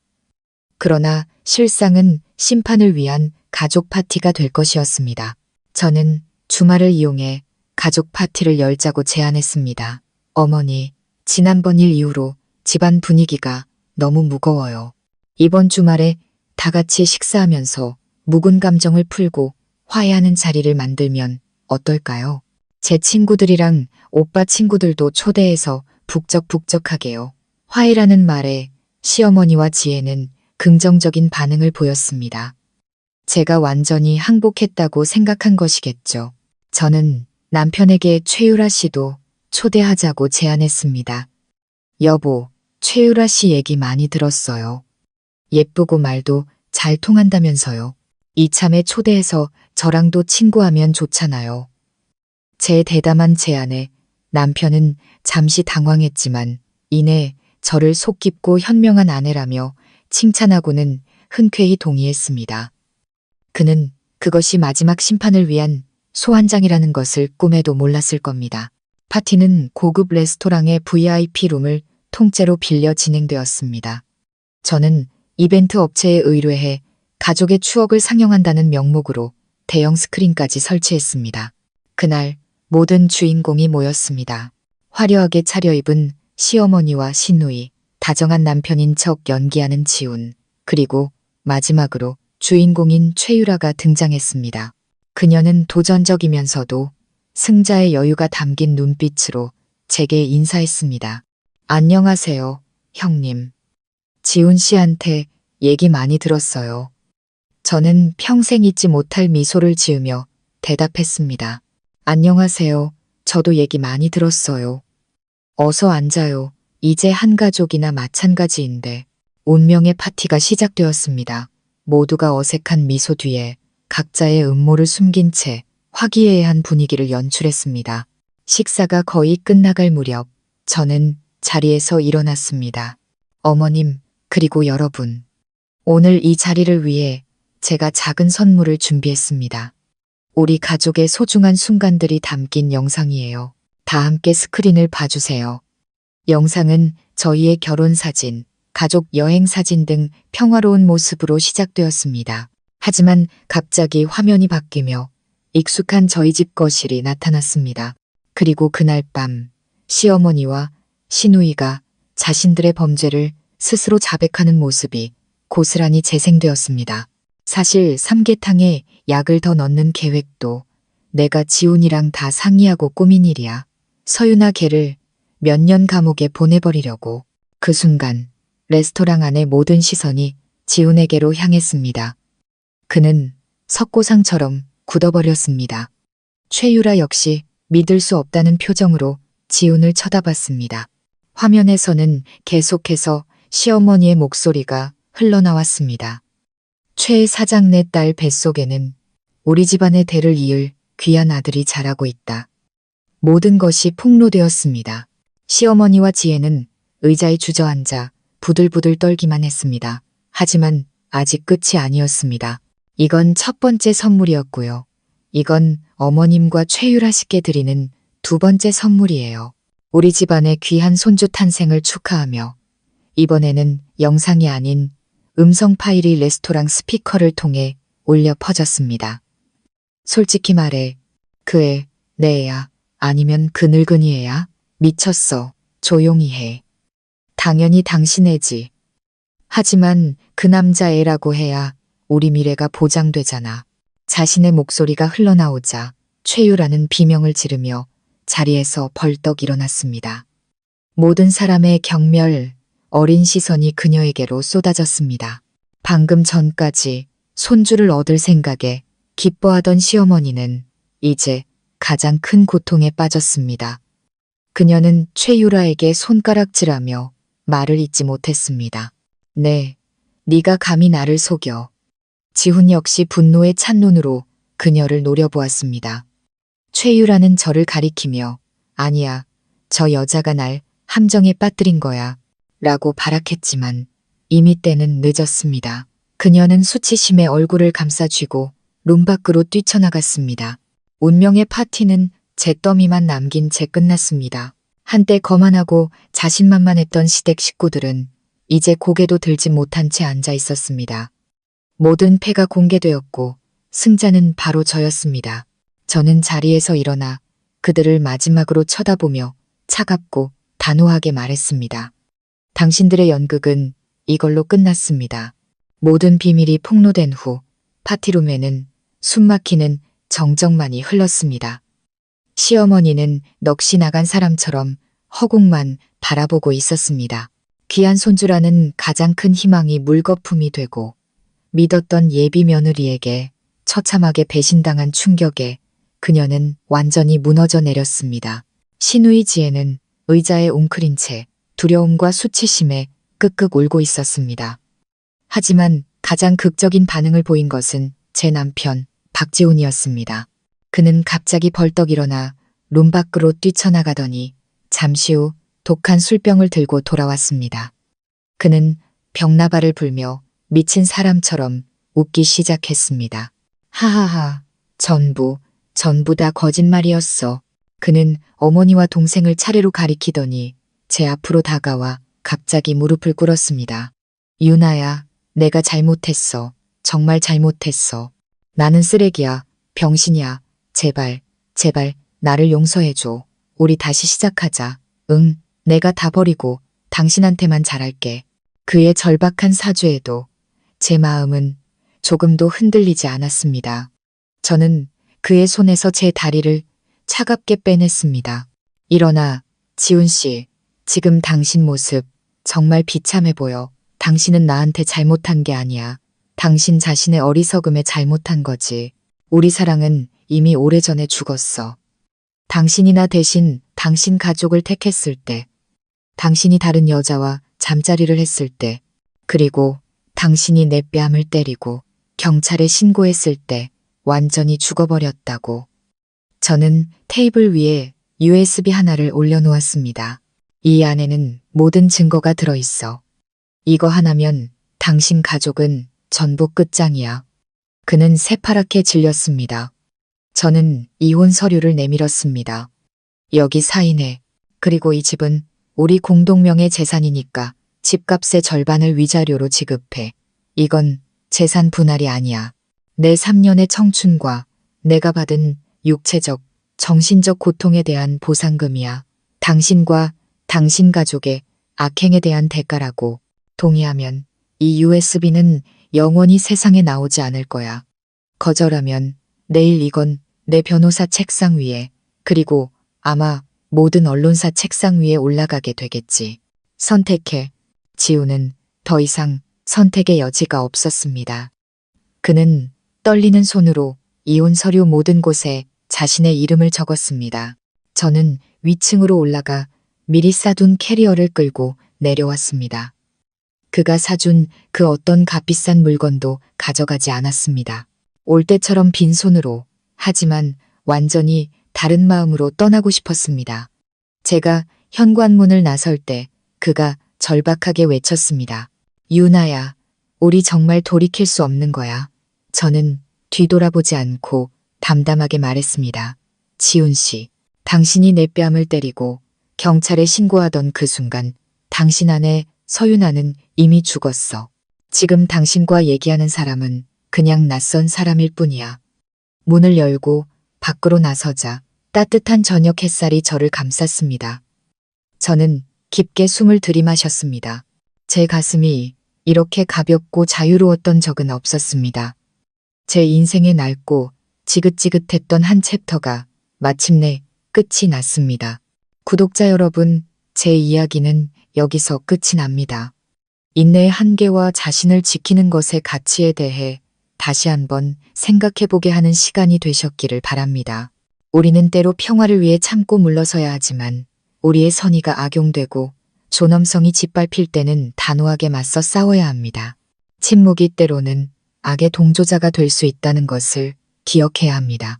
그러나 실상은 심판을 위한 가족 파티가 될 것이었습니다. 저는 주말을 이용해 가족 파티를 열자고 제안했습니다. 어머니, 지난번 일 이후로 집안 분위기가 너무 무거워요. 이번 주말에 다 같이 식사하면서 묵은 감정을 풀고 화해하는 자리를 만들면 어떨까요? 제 친구들이랑 오빠 친구들도 초대해서 북적북적하게요. 화해라는 말에 시어머니와 지혜는 긍정적인 반응을 보였습니다. 제가 완전히 항복했다고 생각한 것이겠죠. 저는 남편에게 최유라 씨도 초대하자고 제안했습니다. 여보, 최유라 씨 얘기 많이 들었어요. 예쁘고 말도 잘 통한다면서요. 이참에 초대해서 저랑도 친구하면 좋잖아요. 제 대담한 제안에 남편은 잠시 당황했지만 이내 저를 속 깊고 현명한 아내라며 칭찬하고는 흔쾌히 동의했습니다. 그는 그것이 마지막 심판을 위한 소환장이라는 것을 꿈에도 몰랐을 겁니다. 파티는 고급 레스토랑의 VIP 룸을 통째로 빌려 진행되었습니다. 저는 이벤트 업체에 의뢰해 가족의 추억을 상영한다는 명목으로 대형 스크린까지 설치했습니다. 그날 모든 주인공이 모였습니다. 화려하게 차려입은 시어머니와 시누이, 다정한 남편인 척 연기하는 지훈, 그리고 마지막으로 주인공인 최유라가 등장했습니다. 그녀는 도전적이면서도 승자의 여유가 담긴 눈빛으로 제게 인사했습니다. 안녕하세요, 형님. 지훈 씨한테 얘기 많이 들었어요. 저는 평생 잊지 못할 미소를 지으며 대답했습니다. 안녕하세요. 저도 얘기 많이 들었어요. 어서 앉아요. 이제 한 가족이나 마찬가지인데. 운명의 파티가 시작되었습니다. 모두가 어색한 미소 뒤에 각자의 음모를 숨긴 채 화기애애한 분위기를 연출했습니다. 식사가 거의 끝나갈 무렵 저는 자리에서 일어났습니다. 어머님, 그리고 여러분. 오늘 이 자리를 위해 제가 작은 선물을 준비했습니다. 우리 가족의 소중한 순간들이 담긴 영상이에요. 다 함께 스크린을 봐주세요. 영상은 저희의 결혼 사진, 가족 여행 사진 등 평화로운 모습으로 시작되었습니다. 하지만 갑자기 화면이 바뀌며 익숙한 저희 집 거실이 나타났습니다. 그리고 그날 밤 시어머니와 시누이가 자신들의 범죄를 스스로 자백하는 모습이 고스란히 재생되었습니다. 사실 삼계탕에 약을 더 넣는 계획도 내가 지훈이랑 다 상의하고 꾸민 일이야. 서윤아 걔를 몇 년 감옥에 보내버리려고. 그 순간 레스토랑 안의 모든 시선이 지훈에게로 향했습니다. 그는 석고상처럼 굳어버렸습니다. 최유라 역시 믿을 수 없다는 표정으로 지훈을 쳐다봤습니다. 화면에서는 계속해서 시어머니의 목소리가 흘러나왔습니다. 최 사장네 딸 뱃속에는 우리 집안의 대를 이을 귀한 아들이 자라고 있다. 모든 것이 폭로되었습니다. 시어머니와 지혜는 의자에 주저앉아 부들부들 떨기만 했습니다. 하지만 아직 끝이 아니었습니다. 이건 첫 번째 선물이었고요. 이건 어머님과 최유라 씨께 드리는 두 번째 선물이에요. 우리 집안의 귀한 손주 탄생을 축하하며 이번에는 영상이 아닌 음성 파일이 레스토랑 스피커를 통해 울려 퍼졌습니다. 솔직히 말해, 그 애, 내 애야? 아니면 그 늙은이 애야? 미쳤어. 조용히 해. 당연히 당신 애지. 하지만 그 남자 애라고 해야 우리 미래가 보장되잖아. 자신의 목소리가 흘러나오자 최유라는 비명을 지르며 자리에서 벌떡 일어났습니다. 모든 사람의 경멸, 어린 시선이 그녀에게로 쏟아졌습니다. 방금 전까지 손주를 얻을 생각에 기뻐하던 시어머니는 이제 가장 큰 고통에 빠졌습니다. 그녀는 최유라에게 손가락질하며 말을 잇지 못했습니다. 네, 네가 감히 나를 속여. 지훈 역시 분노에 찬 눈으로 그녀를 노려보았습니다. 최유라는 저를 가리키며 아니야, 저 여자가 날 함정에 빠뜨린 거야 라고 발악했지만 이미 때는 늦었습니다. 그녀는 수치심에 얼굴을 감싸쥐고 룸 밖으로 뛰쳐나갔습니다. 운명의 파티는 잿더미만 남긴 채 끝났습니다. 한때 거만하고 자신만만했던 시댁 식구들은 이제 고개도 들지 못한 채 앉아 있었습니다. 모든 패가 공개되었고 승자는 바로 저였습니다. 저는 자리에서 일어나 그들을 마지막으로 쳐다보며 차갑고 단호하게 말했습니다. 당신들의 연극은 이걸로 끝났습니다. 모든 비밀이 폭로된 후 파티룸에는 숨막히는 정적만이 흘렀습니다. 시어머니는 넋이 나간 사람처럼 허공만 바라보고 있었습니다. 귀한 손주라는 가장 큰 희망이 물거품이 되고 믿었던 예비 며느리에게 처참하게 배신당한 충격에 그녀는 완전히 무너져 내렸습니다. 시누이 지혜는 의자에 웅크린 채 두려움과 수치심에 끄끄 울고 있었습니다. 하지만 가장 극적인 반응을 보인 것은 제 남편 박지훈이었습니다. 그는 갑자기 벌떡 일어나 룸 밖으로 뛰쳐나가더니 잠시 후 독한 술병을 들고 돌아왔습니다. 그는 벽나발을 불며 미친 사람처럼 웃기 시작했습니다. 하하하, 전부 다 거짓말이었어. 그는 어머니와 동생을 차례로 가리키더니 제 앞으로 다가와 갑자기 무릎을 꿇었습니다. 유나야, 내가 잘못했어. 정말 잘못했어. 나는 쓰레기야. 병신이야. 제발, 제발 나를 용서해줘. 우리 다시 시작하자. 응, 내가 다 버리고 당신한테만 잘할게. 그의 절박한 사죄에도 제 마음은 조금도 흔들리지 않았습니다. 저는 그의 손에서 제 다리를 차갑게 빼냈습니다. 일어나, 지훈 씨. 지금 당신 모습 정말 비참해 보여. 당신은 나한테 잘못한 게 아니야. 당신 자신의 어리석음에 잘못한 거지. 우리 사랑은 이미 오래전에 죽었어. 당신이나 대신 당신 가족을 택했을 때, 당신이 다른 여자와 잠자리를 했을 때, 그리고 당신이 내 뺨을 때리고 경찰에 신고했을 때 완전히 죽어버렸다고. 저는 테이블 위에 USB 하나를 올려놓았습니다. 이 안에는 모든 증거가 들어있어. 이거 하나면 당신 가족은 전부 끝장이야. 그는 새파랗게 질렸습니다. 저는 이혼 서류를 내밀었습니다. 여기 사인해. 그리고 이 집은 우리 공동명의 재산이니까 집값의 절반을 위자료로 지급해. 이건 재산 분할이 아니야. 내 3년의 청춘과 내가 받은 육체적, 정신적 고통에 대한 보상금이야. 당신과 당신 가족의 악행에 대한 대가라고. 동의하면 이 USB는 영원히 세상에 나오지 않을 거야. 거절하면 내일 이건 내 변호사 책상 위에, 그리고 아마 모든 언론사 책상 위에 올라가게 되겠지. 선택해. 지우는 더 이상 선택의 여지가 없었습니다. 그는 떨리는 손으로 이혼 서류 모든 곳에 자신의 이름을 적었습니다. 저는 위층으로 올라가 미리 싸둔 캐리어를 끌고 내려왔습니다. 그가 사준 그 어떤 값비싼 물건도 가져가지 않았습니다. 올 때처럼 빈손으로, 하지만 완전히 다른 마음으로 떠나고 싶었습니다. 제가 현관문을 나설 때 그가 절박하게 외쳤습니다. 유나야, 우리 정말 돌이킬 수 없는 거야. 저는 뒤돌아보지 않고 담담하게 말했습니다. 지훈 씨, 당신이 내 뺨을 때리고 경찰에 신고하던 그 순간 당신 아내 서윤아는 이미 죽었어. 지금 당신과 얘기하는 사람은 그냥 낯선 사람일 뿐이야. 문을 열고 밖으로 나서자 따뜻한 저녁 햇살이 저를 감쌌습니다. 저는 깊게 숨을 들이마셨습니다. 제 가슴이 이렇게 가볍고 자유로웠던 적은 없었습니다. 제 인생의 낡고 지긋지긋했던 한 챕터가 마침내 끝이 났습니다. 구독자 여러분, 제 이야기는 여기서 끝이 납니다. 인내의 한계와 자신을 지키는 것의 가치에 대해 다시 한번 생각해보게 하는 시간이 되셨기를 바랍니다. 우리는 때로 평화를 위해 참고 물러서야 하지만 우리의 선의가 악용되고 존엄성이 짓밟힐 때는 단호하게 맞서 싸워야 합니다. 침묵이 때로는 악의 동조자가 될 수 있다는 것을 기억해야 합니다.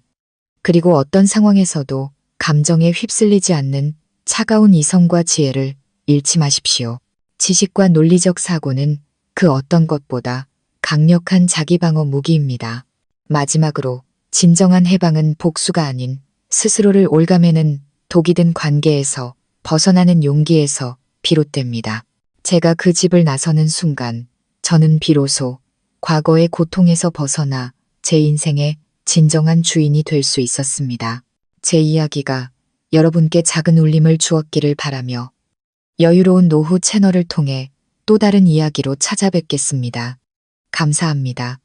그리고 어떤 상황에서도 감정에 휩쓸리지 않는 차가운 이성과 지혜를 잃지 마십시오. 지식과 논리적 사고는 그 어떤 것보다 강력한 자기방어 무기입니다. 마지막으로 진정한 해방은 복수가 아닌 스스로를 올가매는 독이 든 관계에서 벗어나는 용기에서 비롯됩니다. 제가 그 집을 나서는 순간 저는 비로소 과거의 고통에서 벗어나 제 인생의 진정한 주인이 될 수 있었습니다. 제 이야기가 여러분께 작은 울림을 주었기를 바라며 여유로운 노후 채널을 통해 또 다른 이야기로 찾아뵙겠습니다. 감사합니다.